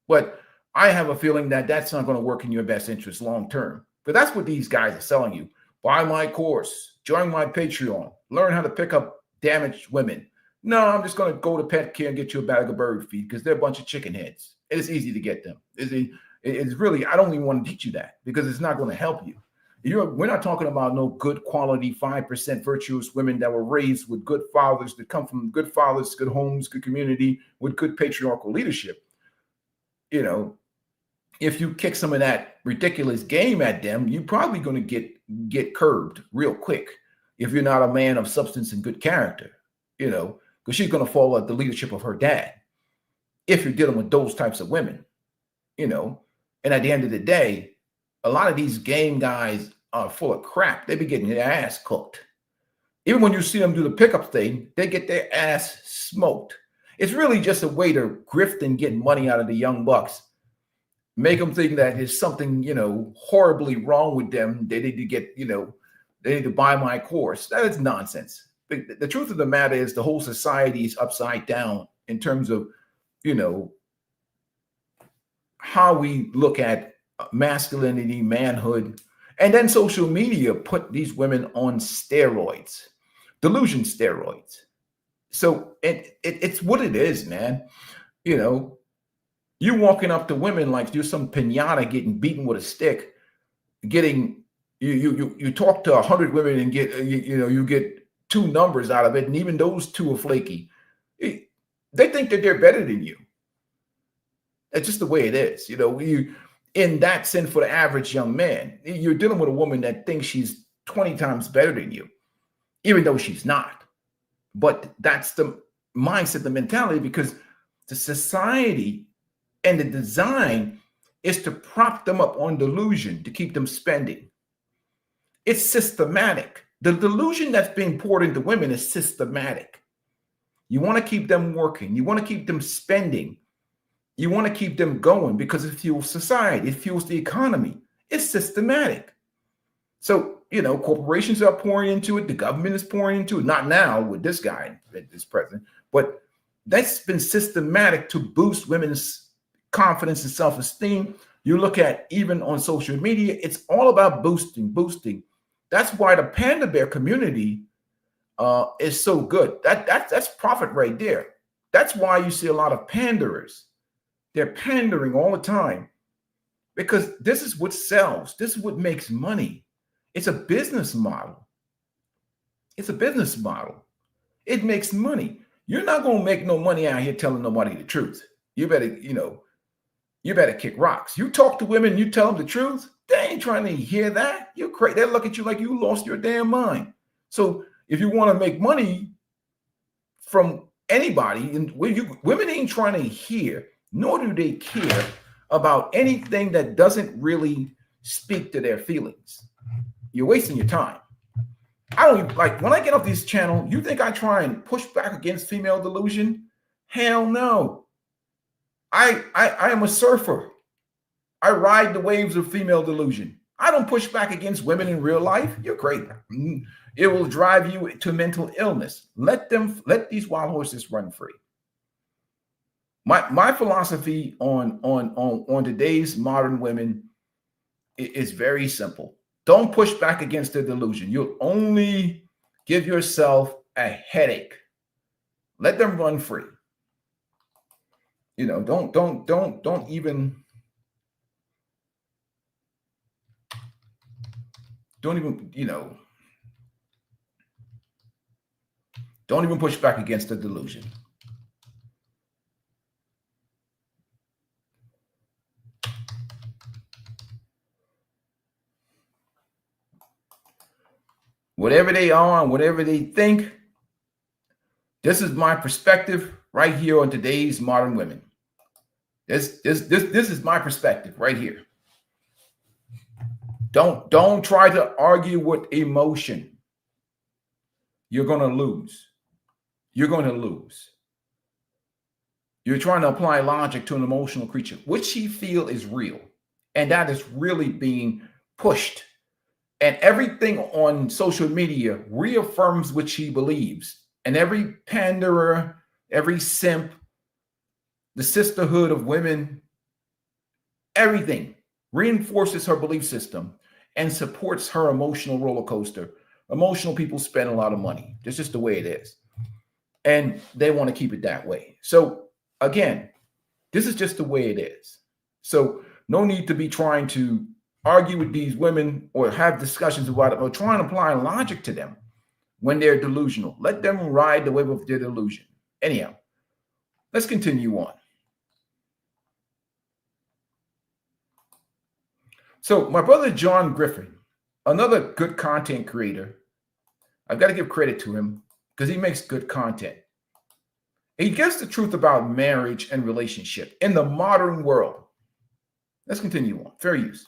but I have a feeling that that's not going to work in your best interest long term. But that's what these guys are selling you. Buy my course, join my Patreon, learn how to pick up damaged women. No, I'm just going to go to Pet Care and get you a bag of bird feed because they're a bunch of chicken heads. It's easy to get them. It's really, I don't even want to teach you that because it's not going to help you. We're not talking about no good quality 5% virtuous women that were raised with good fathers, that come from good fathers, good homes, good community, with good patriarchal leadership. You know, if you kick some of that ridiculous game at them, you're probably going to get curbed real quick if you're not a man of substance and good character, you know, because she's going to follow the leadership of her dad if you're dealing with those types of women, you know. And at the end of the day, a lot of these game guys are full of crap. They be getting their ass cooked. Even when you see them do the pickup thing, they get their ass smoked. It's really just a way to grift and get money out of the young bucks. Make them think that there's something, you know, horribly wrong with them. They need to get, you know, they need to buy my course. That is nonsense. The truth of the matter is the whole society is upside down in terms of, you know, how we look at masculinity, manhood, and then social media put these women on steroids, delusion steroids. So it's what it is, man. You know, you walking up to women like you're some pinata getting beaten with a stick, getting you talk to 100 women and get you get 2 numbers out of it, and even those 2 are flaky. They think that they're better than you. That's just the way it is. You know, in that sense, for the average young man, you're dealing with a woman that thinks she's 20 times better than you, even though she's not. But that's the mindset, the mentality, because the society and the design is to prop them up on delusion, to keep them spending. It's systematic. The delusion that's being poured into women is systematic. You want to keep them working. You want to keep them spending. You want to keep them going because it fuels society. It fuels the economy. It's systematic. So, you know, corporations are pouring into it. The government is pouring into it. Not now with this guy, this president, but that's been systematic to boost women's confidence and self-esteem. You look at even on social media, it's all about boosting. That's why the panda bear community is so good. That's profit right there. That's why you see a lot of panderers. They're pandering all the time because this is what sells. This is what makes money. It's a business model. It's a business model. It makes money. You're not going to make no money out here telling nobody the truth. You better, you better kick rocks. You talk to women, you tell them the truth. They ain't trying to hear that. You're crazy. They look at you like you lost your damn mind. So if you want to make money from anybody, and women ain't trying to hear, nor do they care about anything that doesn't really speak to their feelings. You're wasting your time. I don't even, like, when I get off this channel, you think I try and push back against female delusion? Hell no. I am a surfer. I ride the waves of female delusion. I don't push back against women in real life. You're crazy. It will drive you to mental illness. Let these wild horses run free. My philosophy on today's modern women is very simple. Don't push back against their delusion. You'll only give yourself a headache. Let them run free. You know, don't even you know, don't even push back against the delusion. Whatever they are and whatever they think, this is my perspective right here on today's modern women. This is my perspective right here. Don't try to argue with emotion. You're going to lose. You're going to lose. You're trying to apply logic to an emotional creature, which she feels is real. And that is really being pushed. And everything on social media reaffirms what she believes. And every panderer, every simp, the sisterhood of women, everything reinforces her belief system and supports her emotional roller coaster. Emotional people spend a lot of money. That's just the way it is. And they want to keep it that way. So again, this is just the way it is. So no need to be trying to argue with these women or have discussions about it or try and apply logic to them when they're delusional. Let them ride the wave of their delusion. Anyhow, let's continue on. So my brother John Griffin, another good content creator, I've got to give credit to him because he makes good content. He gets the truth about marriage and relationship in the modern world. Let's continue on. Fair use.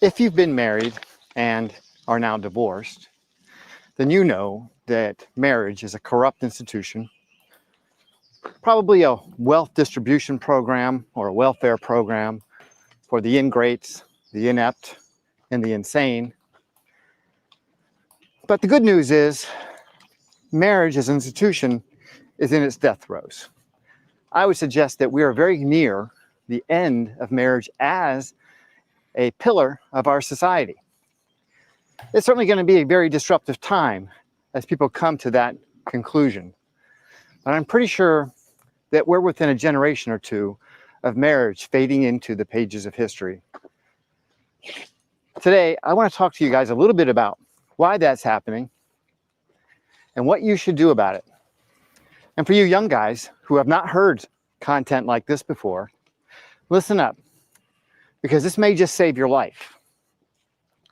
If you've been married and are now divorced, then you know that marriage is a corrupt institution, probably a wealth distribution program or a welfare program for the ingrates, the inept, and the insane. But the good news is marriage as an institution is in its death throes. I would suggest that we are very near the end of marriage as a pillar of our society. It's certainly going to be a very disruptive time as people come to that conclusion. But I'm pretty sure that we're within a generation or two of marriage fading into the pages of history. Today, I want to talk to you guys a little bit about why that's happening and what you should do about it. And for you young guys who have not heard content like this before, listen up, because this may just save your life.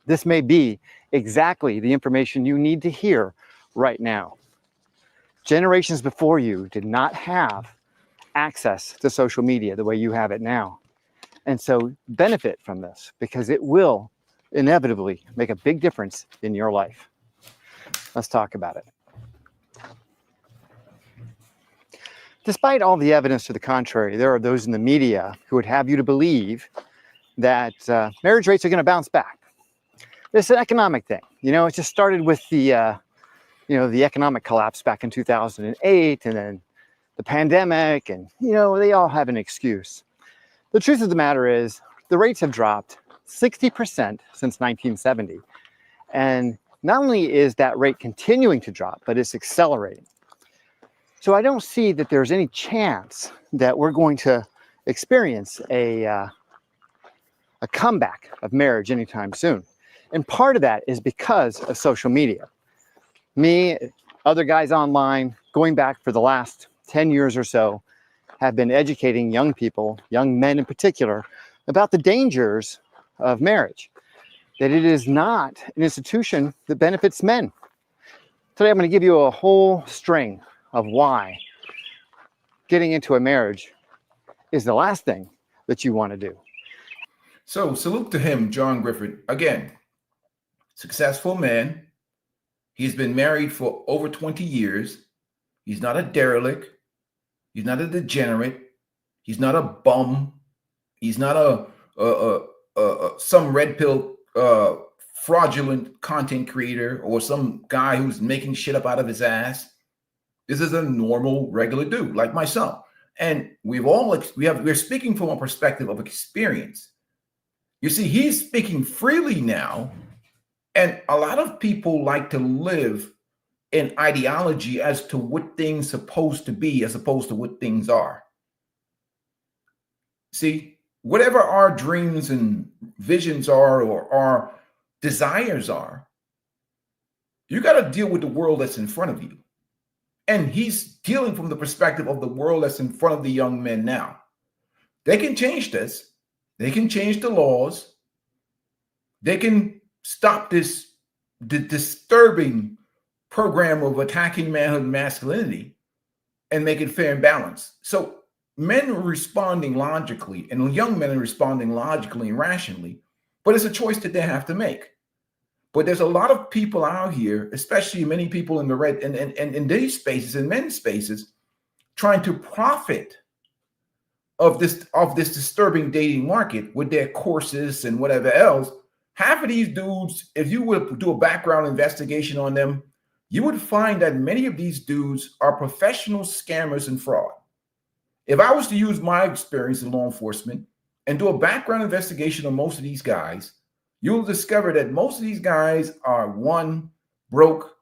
This may be exactly the information you need to hear right now. Generations before you did not have access to social media the way you have it now. And so benefit from this because it will inevitably make a big difference in your life. Let's talk about it. Despite all the evidence to the contrary, there are those in the media who would have you to believe that marriage rates are going to bounce back. It's an economic thing. You know, it just started with the economic collapse back in 2008 and then the pandemic, and, they all have an excuse. The truth of the matter is the rates have dropped 60% since 1970. And not only is that rate continuing to drop, but it's accelerating. So I don't see that there's any chance that we're going to experience a comeback of marriage anytime soon. And part of that is because of social media. Me, other guys online, going back for the last 10 years or so, have been educating young people, young men in particular, about the dangers of marriage. That it is not an institution that benefits men. Today I'm going to give you a whole string of why getting into a marriage is the last thing that you want to do. So salute to him, John Griffin. Again, successful man. He's been married for over 20 years. He's not a derelict. He's not a degenerate. He's not a bum. He's not some red pill fraudulent content creator or some guy who's making shit up out of his ass. This is a normal, regular dude like myself. And we're speaking from a perspective of experience. You see, he's speaking freely now, and a lot of people like to live in ideology as to what things supposed to be as opposed to what things are. See, whatever our dreams and visions are or our desires are, you got to deal with the world that's in front of you. And he's dealing from the perspective of the world that's in front of the young men now. They can change this. They can change the laws. They can stop the disturbing program of attacking manhood and masculinity and make it fair and balanced. So men are responding logically, and young men are responding logically and rationally, but it's a choice that they have to make. But there's a lot of people out here, especially many people in the red and in these spaces, in men's spaces, trying to profit of this disturbing dating market with their courses and whatever else. Half of these dudes, if you would do a background investigation on them, you would find that many of these dudes are professional scammers and fraud. If I was to use my experience in law enforcement and do a background investigation on most of these guys, you'll discover that most of these guys are, one, broke.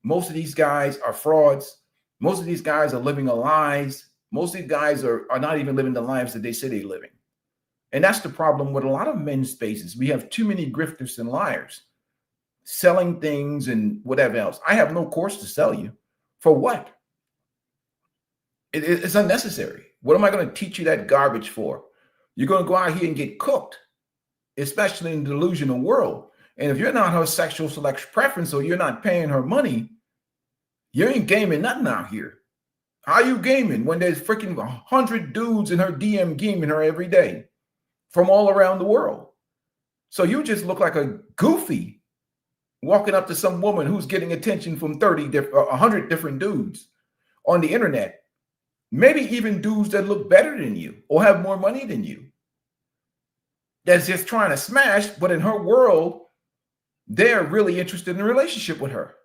Most of these guys are frauds. Most of these guys are living lies. Most of these guys are not even living the lives that they say they're living. And that's the problem with a lot of men's spaces. We have too many grifters and liars selling things and whatever else. I have no course to sell you. For what? It's unnecessary. What am I going to teach you that garbage for? You're going to go out here and get cooked, especially in the delusional world. And if you're not her sexual selection preference or you're not paying her money, you ain't gaming nothing out here. How you gaming when there's freaking 100 dudes in her DM gaming her every day from all around the world? So you just look like a goofy walking up to some woman who's getting attention from 100 different dudes on the internet. Maybe even dudes that look better than you or have more money than you. That's just trying to smash, but in her world, they're really interested in a relationship with her.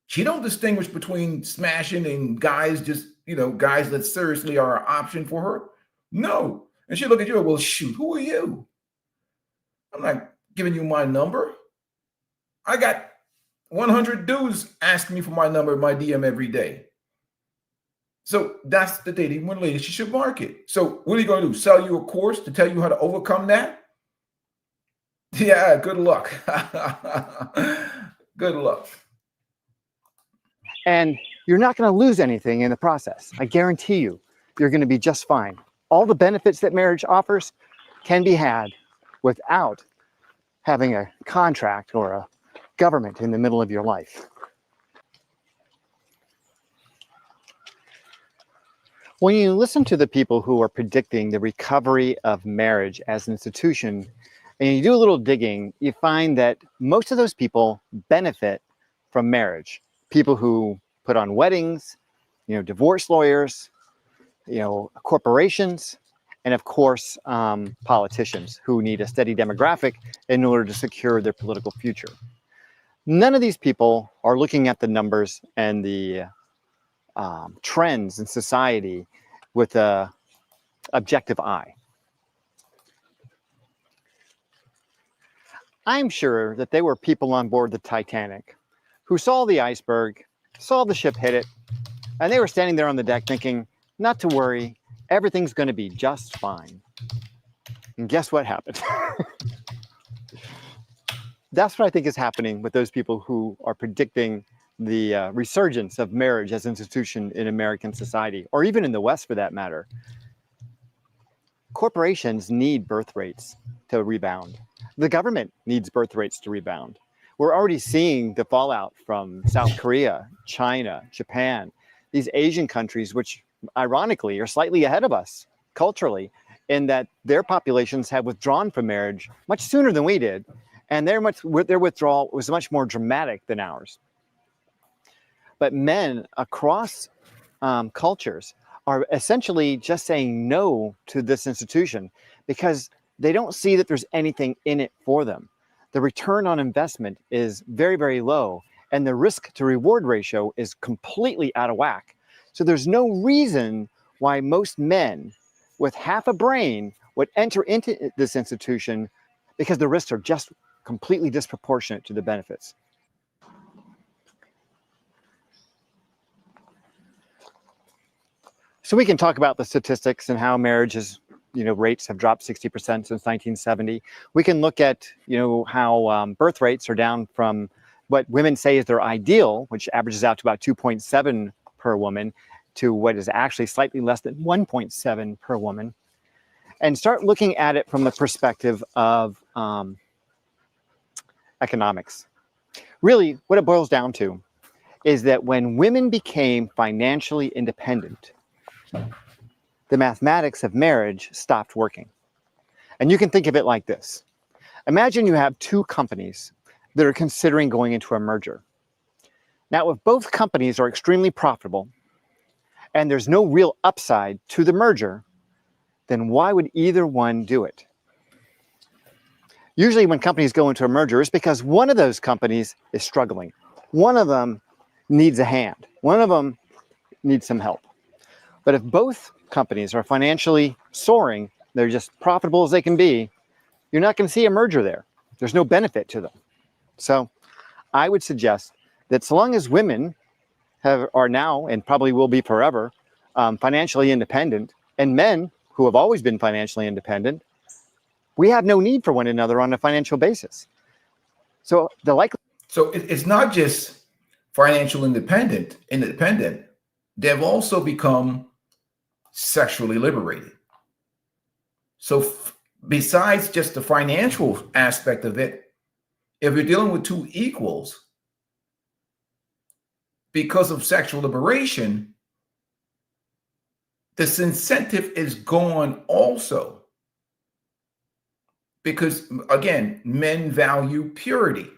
She don't distinguish between smashing and guys guys that seriously are an option for her. No. And she look at you, well, shoot, who are you? I'm not giving you my number. I got 100 dudes asking me for my number in my DM every day. So that's the dating relationship market. So what are you going to do? Sell you a course to tell you how to overcome that? Yeah, good luck. Good luck. And you're not going to lose anything in the process. I guarantee you, you're going to be just fine. All the benefits that marriage offers can be had without having a contract or a government in the middle of your life. When you listen to the people who are predicting the recovery of marriage as an institution, and you do a little digging, you find that most of those people benefit from marriage. People who put on weddings, divorce lawyers, corporations, and of course, politicians who need a steady demographic in order to secure their political future. None of these people are looking at the numbers and the trends in society with an objective eye. I'm sure that there were people on board the Titanic who saw the iceberg, saw the ship hit it, and they were standing there on the deck thinking, not to worry, everything's going to be just fine. And guess what happened? That's what I think is happening with those people who are predicting the resurgence of marriage as an institution in American society, or even in the West for that matter. Corporations need birth rates to rebound. The government needs birth rates to rebound. We're already seeing the fallout from South Korea, China, Japan, these Asian countries, which ironically are slightly ahead of us culturally, in that their populations have withdrawn from marriage much sooner than we did, and their withdrawal was much more dramatic than ours. But men across cultures are essentially just saying no to this institution because they don't see that there's anything in it for them. The return on investment is very, very low, and the risk to reward ratio is completely out of whack. So there's no reason why most men with half a brain would enter into this institution because the risks are just completely disproportionate to the benefits. So we can talk about the statistics and how marriages, rates have dropped 60% since 1970. We can look at, how birth rates are down from what women say is their ideal, which averages out to about 2.7 per woman, to what is actually slightly less than 1.7 per woman, and start looking at it from the perspective of economics. Really, what it boils down to is that when women became financially independent, the mathematics of marriage stopped working. And you can think of it like this. Imagine you have two companies that are considering going into a merger. Now, if both companies are extremely profitable and there's no real upside to the merger, then why would either one do it? Usually when companies go into a merger, it's because one of those companies is struggling. One of them needs a hand. One of them needs some help. But if both companies are financially soaring, they're just profitable as they can be, you're not going to see a merger there. There's no benefit to them. So I would suggest that so long as women are now, and probably will be forever, financially independent, and men who have always been financially independent, we have no need for one another on a financial basis. So it's not just financial independent. They've also become sexually liberated. So besides just the financial aspect of it, if you're dealing with two equals, because of sexual liberation, this incentive is gone also. Because again, men value purity.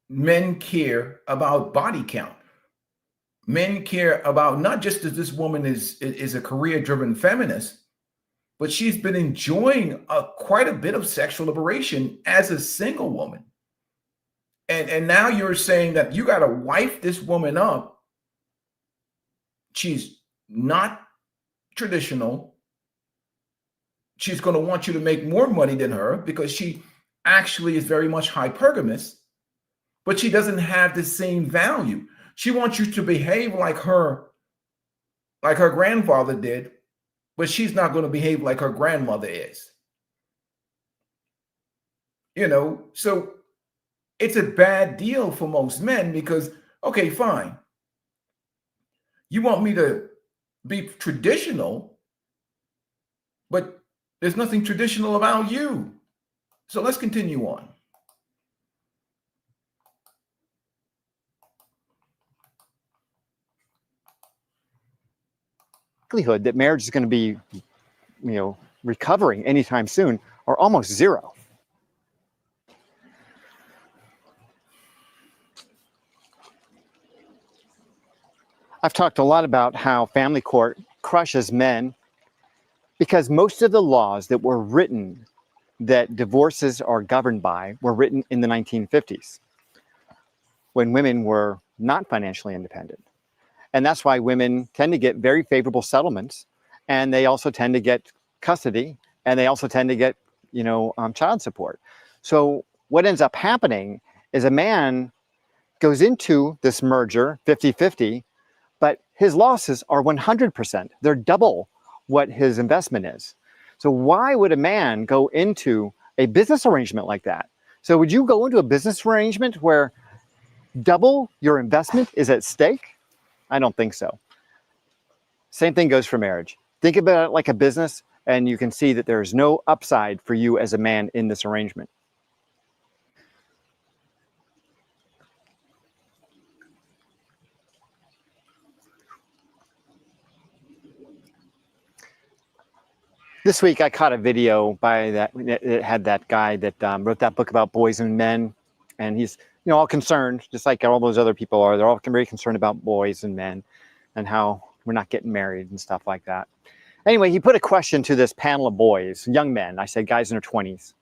Men care about body count. Men care about not just that this woman is a career-driven feminist, but she's been enjoying quite a bit of sexual liberation as a single woman. And now you're saying that you got to wife this woman up. She's not traditional. She's going to want you to make more money than her because she actually is very much hypergamous, but she doesn't have the same value. She wants you to behave like her grandfather did, but she's not going to behave like her grandmother is. So it's a bad deal for most men because, okay, fine. You want me to be traditional, but there's nothing traditional about you. So let's continue on. Likelihood that marriage is going to be, recovering anytime soon are almost zero. I've talked a lot about how family court crushes men because most of the laws that were written that divorces are governed by were written in the 1950s when women were not financially independent. And that's why women tend to get very favorable settlements, and they also tend to get custody, and they also tend to get, child support. So what ends up happening is a man goes into this merger 50-50, but his losses are 100%. They're double what his investment is. So why would a man go into a business arrangement like that? So would you go into a business arrangement where double your investment is at stake? I don't think so. Same thing goes for marriage. Think about it like a business, and you can see that there is no upside for you as a man in this arrangement. This week I caught a video by it had that guy that wrote that book about boys and men, and he's all concerned, just like all those other people are. They're all very concerned about boys and men and how we're not getting married and stuff like that. Anyway, he put a question to this panel of boys, young men. I said, guys in their 20s.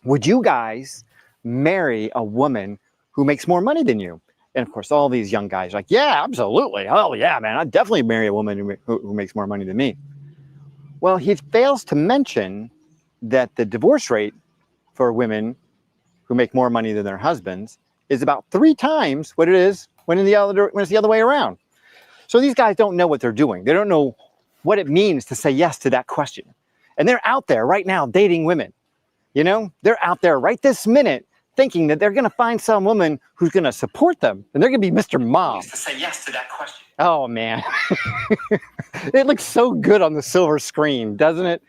Would you guys marry a woman who makes more money than you? And of course, all these young guys are like, yeah, absolutely. Oh yeah, man, I'd definitely marry a woman who makes more money than me. Well, he fails to mention that the divorce rate for women who make more money than their husbands is about 3 times what it is when it's the other way around. So these guys don't know what they're doing. They don't know what it means to say yes to that question. And they're out there right now dating women. You know, they're out there right this minute thinking that they're going to find some woman who's going to support them. And they're going to be Mr. Mom. To say yes to that question. Oh, man. It looks so good on the silver screen, doesn't it?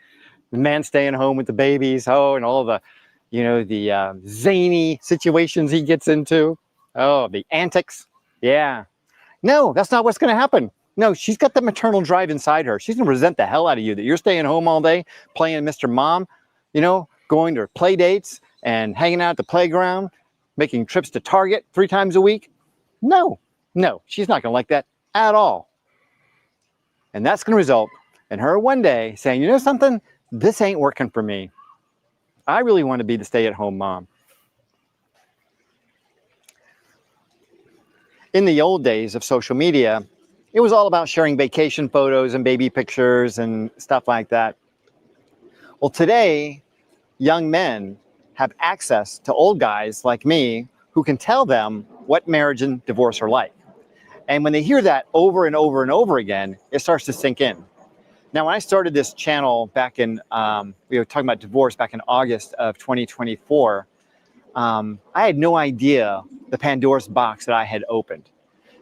The man staying home with the babies. Oh, and all the, the zany situations he gets into. Oh, the antics. Yeah. No, that's not what's going to happen. No, she's got the maternal drive inside her. She's going to resent the hell out of you that you're staying home all day playing Mr. Mom, going to play dates and hanging out at the playground, making trips to Target 3 times a week. No, she's not going to like that at all. And that's going to result in her one day saying, you know something? This ain't working for me. I really want to be the stay-at-home mom. In the old days of social media, it was all about sharing vacation photos and baby pictures and stuff like that. Well, today, young men have access to old guys like me who can tell them what marriage and divorce are like. And when they hear that over and over and over again, it starts to sink in. Now, when I started this channel back in, we were talking about divorce back in August of 2024, I had no idea the Pandora's box that I had opened.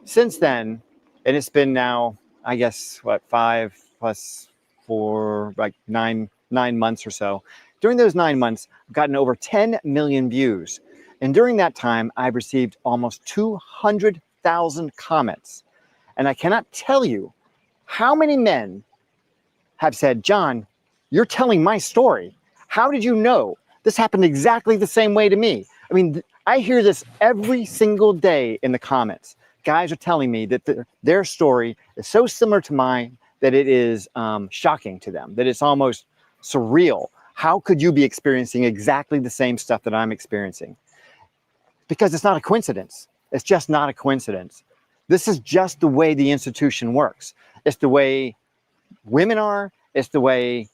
Since then, and it's been now, I guess, 5 plus 4, like 9 months or so. During those 9 months, I've gotten over 10 million views. And during that time, I've received almost 200,000 comments. And I cannot tell you how many men have said, John, you're telling my story. How did you know? This happened exactly the same way to me. I mean, I hear this every single day in the comments. Guys are telling me that their story is so similar to mine that it is shocking to them, that it's almost surreal. How could you be experiencing exactly the same stuff that I'm experiencing? Because it's not a coincidence. It's just not a coincidence. This is just the way the institution works. It's the way women are. It's the way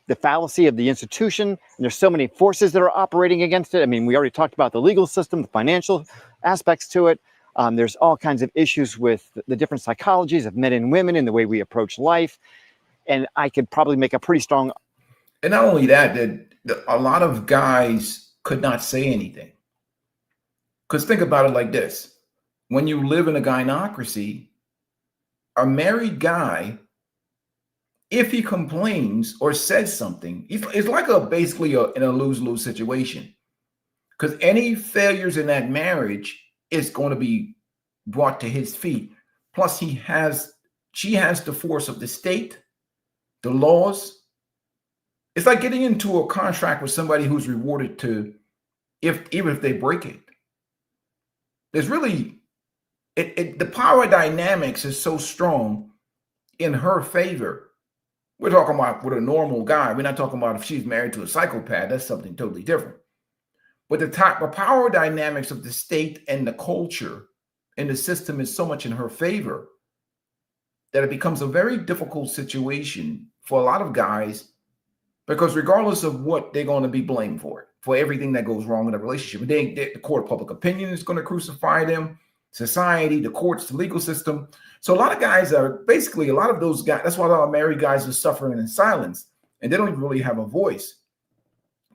the fallacy of the institution. And there's so many forces that are operating against it. I mean, we already talked about the legal system, the financial aspects to it. There's all kinds of issues with the different psychologies of men and women and the way we approach life. And I could probably make a pretty strong. And not only that, a lot of guys could not say anything. Because think about it like this. When you live in a gynocracy, a married guy, if he complains or says something, it's like basically in a lose-lose situation. Because any failures in that marriage is going to be brought to his feet. Plus, she has the force of the state, the laws. It's like getting into a contract with somebody who's rewarded even if they break it. There's really, the power dynamics is so strong in her favor. We're talking about with a normal guy. We're not talking about if she's married to a psychopath. That's something totally different. But the power dynamics of the state and the culture and the system is so much in her favor that it becomes a very difficult situation for a lot of guys, because regardless of what, they're going to be blamed for everything that goes wrong in a relationship. The court of public opinion is going to crucify them, society, the courts, the legal system. So a lot of guys a lot of those guys, that's why a lot of married guys are suffering in silence and they don't even really have a voice.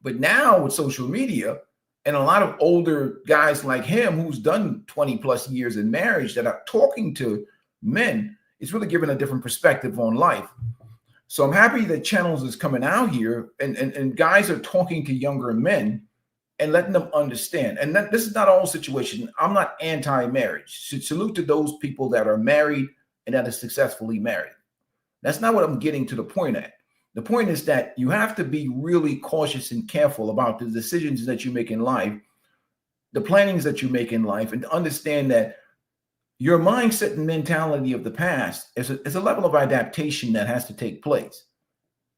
But now with social media and a lot of older guys like him who's done 20 plus years in marriage that are talking to men, it's really giving a different perspective on life. So I'm happy that channels is coming out here and guys are talking to younger men and letting them understand. And this is not all situation. I'm not anti-marriage. Salute to those people that are married and that are successfully married. That's not what I'm getting to the point at. The point is that you have to be really cautious and careful about the decisions that you make in life, the plannings that you make in life, and to understand that your mindset and mentality of the past is a level of adaptation that has to take place.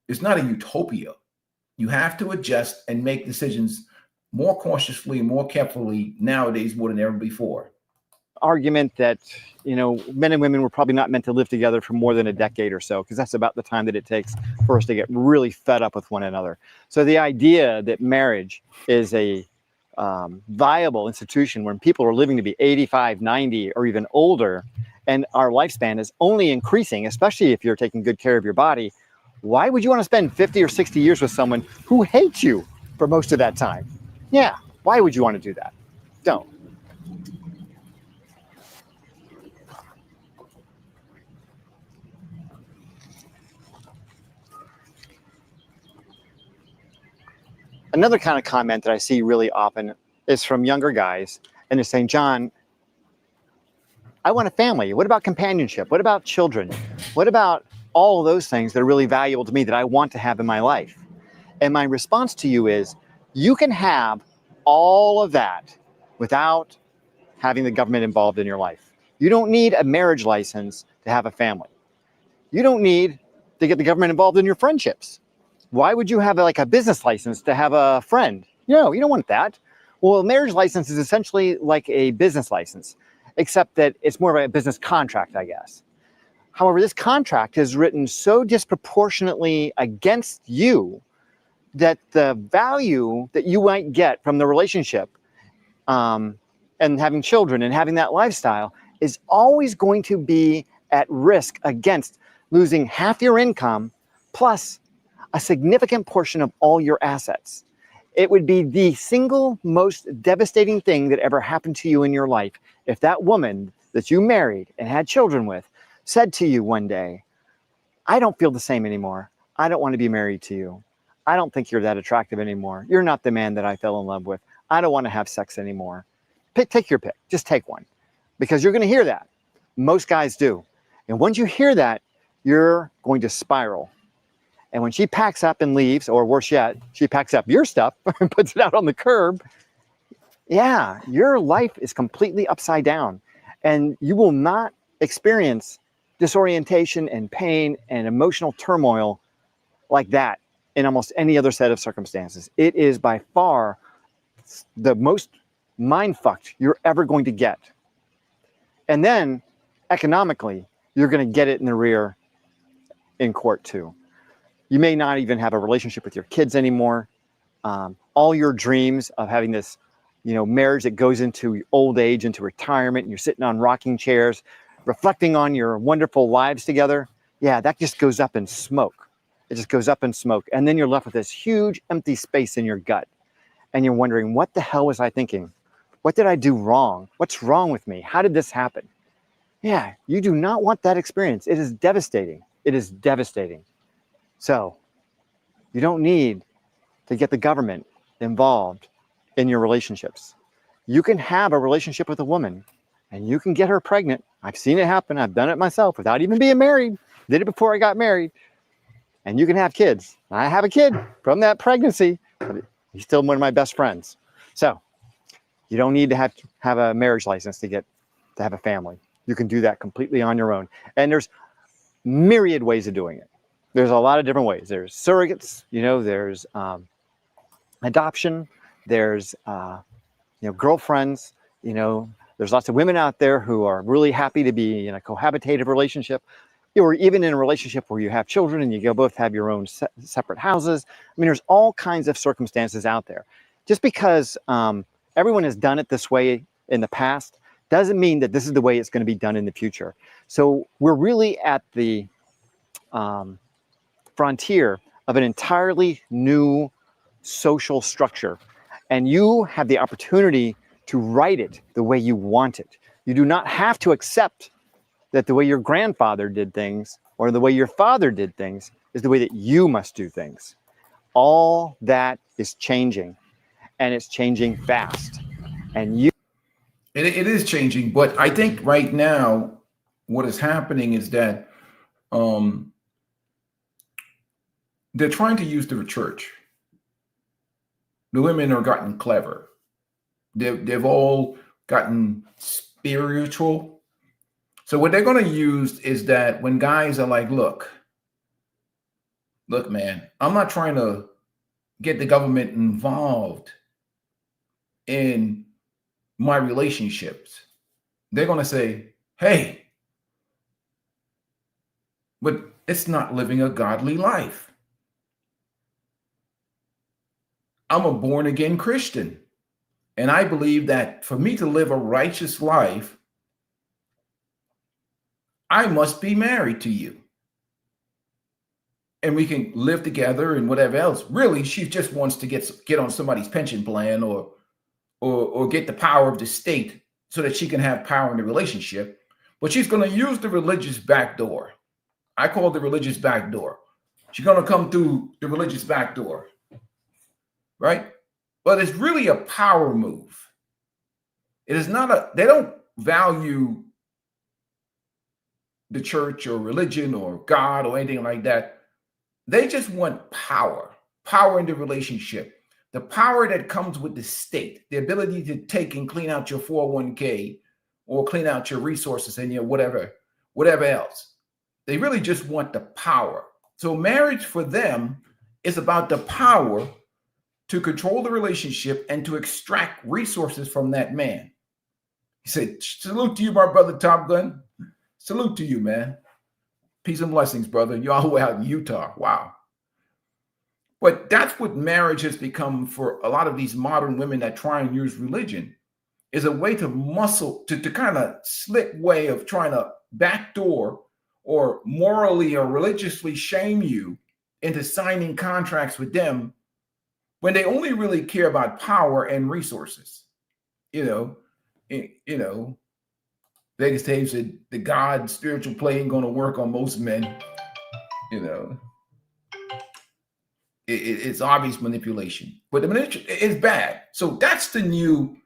It's not a utopia. You have to adjust and make decisions more cautiously and more carefully nowadays more than ever before. argument that, you know, men and women were probably not meant to live together for more than a decade or so, because that's about the time that it takes for us to get really fed up with one another. So the idea that marriage is a viable institution when people are living to be 85, 90, or even older, and our lifespan is only increasing, especially if you're taking good care of your body, why would you want to spend 50 or 60 years with someone who hates you for most of that time? Yeah, why would you want to do that? Don't. Another kind of comment that I see really often is from younger guys, and they're saying, John, I want a family. What about companionship? What about children? What about all of those things that are really valuable to me that I want to have in my life? And my response to you is, you can have all of that without having the government involved in your life. You don't need a marriage license to have a family. You don't need to get the government involved in your friendships. Why would you have like a business license to have a friend? No, you don't want that. Well, a marriage license is essentially like a business license, except that it's more of a business contract, I guess. However, this contract is written so disproportionately against you that the value that you might get from the relationship and having children and having that lifestyle is always going to be at risk against losing half your income plus a significant portion of all your assets. It would be the single most devastating thing that ever happened to you in your life if that woman that you married and had children with said to you one day, I don't feel the same anymore. I don't want to be married to you. I don't think you're that attractive anymore. You're not the man that I fell in love with. I don't want to have sex anymore. Take your pick. Just take one. Because you're going to hear that. Most guys do. And once you hear that, you're going to spiral. And when she packs up and leaves, or worse yet, she packs up your stuff and puts it out on the curb, yeah, your life is completely upside down. And you will not experience disorientation and pain and emotional turmoil like that in almost any other set of circumstances. It is by far the most mind-fucked you're ever going to get. And then, economically, you're going to get it in the rear in court too. You may not even have a relationship with your kids anymore. All your dreams of having this, marriage that goes into old age, into retirement, and you're sitting on rocking chairs, reflecting on your wonderful lives together. Yeah, that just goes up in smoke. It just goes up in smoke. And then you're left with this huge empty space in your gut. And you're wondering, what the hell was I thinking? What did I do wrong? What's wrong with me? How did this happen? Yeah, you do not want that experience. It is devastating. It is devastating. So you don't need to get the government involved in your relationships. You can have a relationship with a woman and you can get her pregnant. I've seen it happen. I've done it myself without even being married. Did it before I got married. And you can have kids. I have a kid from that pregnancy. He's still one of my best friends. So you don't need to have a marriage license to have a family. You can do that completely on your own. And there's myriad ways of doing it. There's a lot of different ways. There's surrogates, there's adoption, there's girlfriends, there's lots of women out there who are really happy to be in a cohabitative relationship, or even in a relationship where you have children and you both have your own separate houses. I mean, there's all kinds of circumstances out there. Just because everyone has done it this way in the past doesn't mean that this is the way it's going to be done in the future. So we're really at the frontier of an entirely new social structure. And you have the opportunity to write it the way you want it. You do not have to accept that the way your grandfather did things or the way your father did things is the way that you must do things. All that is changing, and it's changing fast. And it is changing, but I think right now what is happening is that they're trying to use the church. The women are gotten clever. They've all gotten spiritual. So what they're going to use is that when guys are like, look, man, I'm not trying to get the government involved in my relationships. they're going to say, hey, but it's not living a godly life. I'm a born again Christian. And I believe that for me to live a righteous life, I must be married to you. And we can live together and whatever else. Really, she just wants to get on somebody's pension plan or get the power of the state so that she can have power in the relationship. But she's going to use the religious back door. I call it the religious back door. She's going to come through the religious back door, right? But it's really a power move. It is not they don't value the church or religion or God or anything like that. They just want power in the relationship, the power that comes with the state, the ability to take and clean out your 401k or clean out your resources and your whatever else. They really just want the power. So marriage for them is about the power to control the relationship and to extract resources from that man. He said, salute to you, my brother Top Gun. Salute to you, man. Peace and blessings, brother. You're all the way out in Utah. Wow. But that's what marriage has become for a lot of these modern women that try and use religion, is a way to muscle, to kind of slick way of trying to backdoor or morally or religiously shame you into signing contracts with them when they only really care about power and resources. Vegas Tape said the God spiritual play ain't going to work on most men. It's obvious manipulation, but the manipulation is bad. So that's the new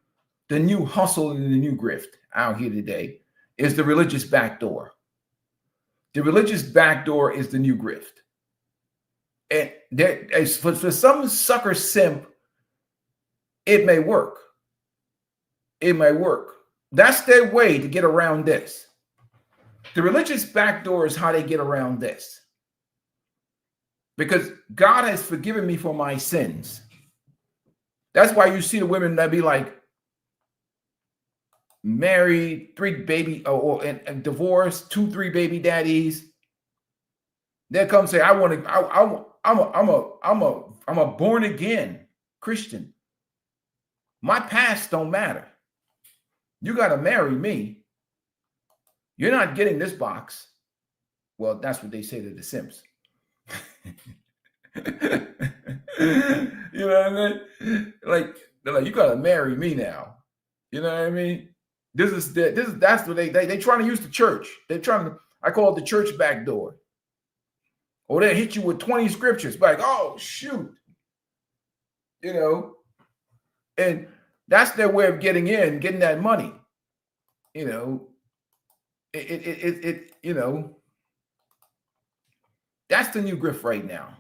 hustle and the new grift out here today is the religious backdoor. The religious backdoor is the new grift. And for some sucker simp, it may work. It may work. That's their way to get around this. The religious backdoor is how they get around this. Because God has forgiven me for my sins. That's why you see the women that be like married, 3 baby and divorced, 2-3 baby daddies. They'll come say, I'm a born again Christian. My past don't matter. You got to marry me. You're not getting this box. Well, that's what they say to the simps. You know what I mean? Like they're like, you got to marry me now. You know what I mean? That's what they trying to use the church. They're trying to, I call it the church back door. Or they hit you with 20 scriptures, like, oh shoot. And that's their way of getting that money. That's the new grift right now.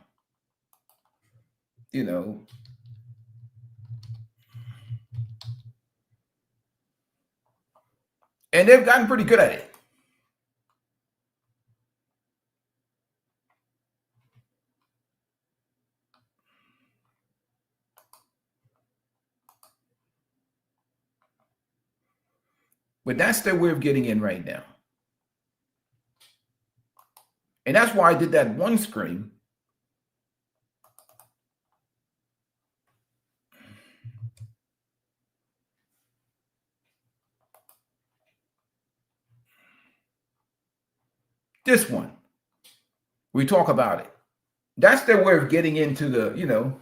And they've gotten pretty good at it. But that's their way of getting in right now. And that's why I did that one screen. This one. We talk about it. That's their way of getting into the,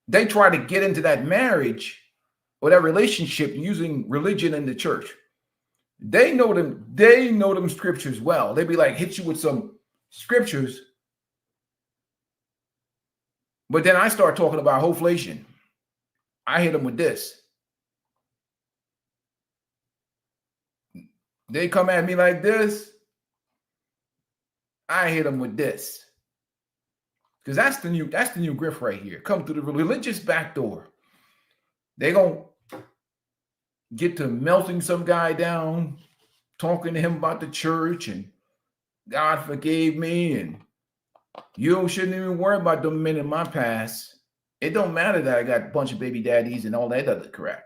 they try to get into that marriage or that relationship using religion and the church. They know them scriptures well. They be like, hit you with some scriptures. But then I start talking about hoflation. I hit them with this. They come at me like this. I hit them with this. Because that's the new grift right here. Come through the religious back door. They gonna get to melting some guy down, talking to him about the church and God forgave me, and you shouldn't even worry about them men in my past. It don't matter that I got a bunch of baby daddies and all that other crap.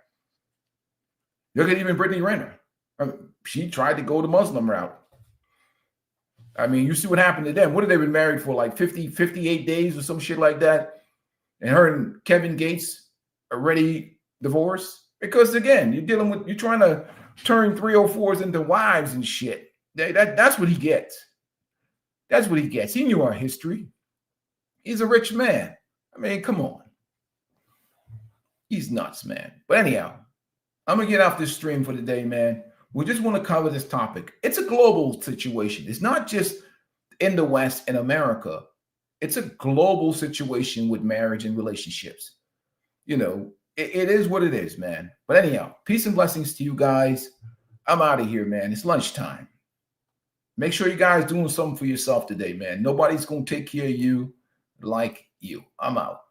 Look at even Brittany Renner. She tried to go the Muslim route. I mean, you see what happened to them. What have they been married for, like 58 days or some shit like that? And her and Kevin Gates already divorced? Because again, you're trying to turn 304s into wives and shit. That's what he gets. That's what he gets. He knew our history. He's a rich man. I mean, come on. He's nuts, man. But anyhow, I'm going to get off this stream for today, man. We just want to cover this topic. It's a global situation. It's not just in the West and America. It's a global situation with marriage and relationships. You know, it is what it is, man. But anyhow, peace and blessings to you guys. I'm out of here, man. It's lunchtime. Make sure you guys doing something for yourself today, man. Nobody's going to take care of you like you. I'm out.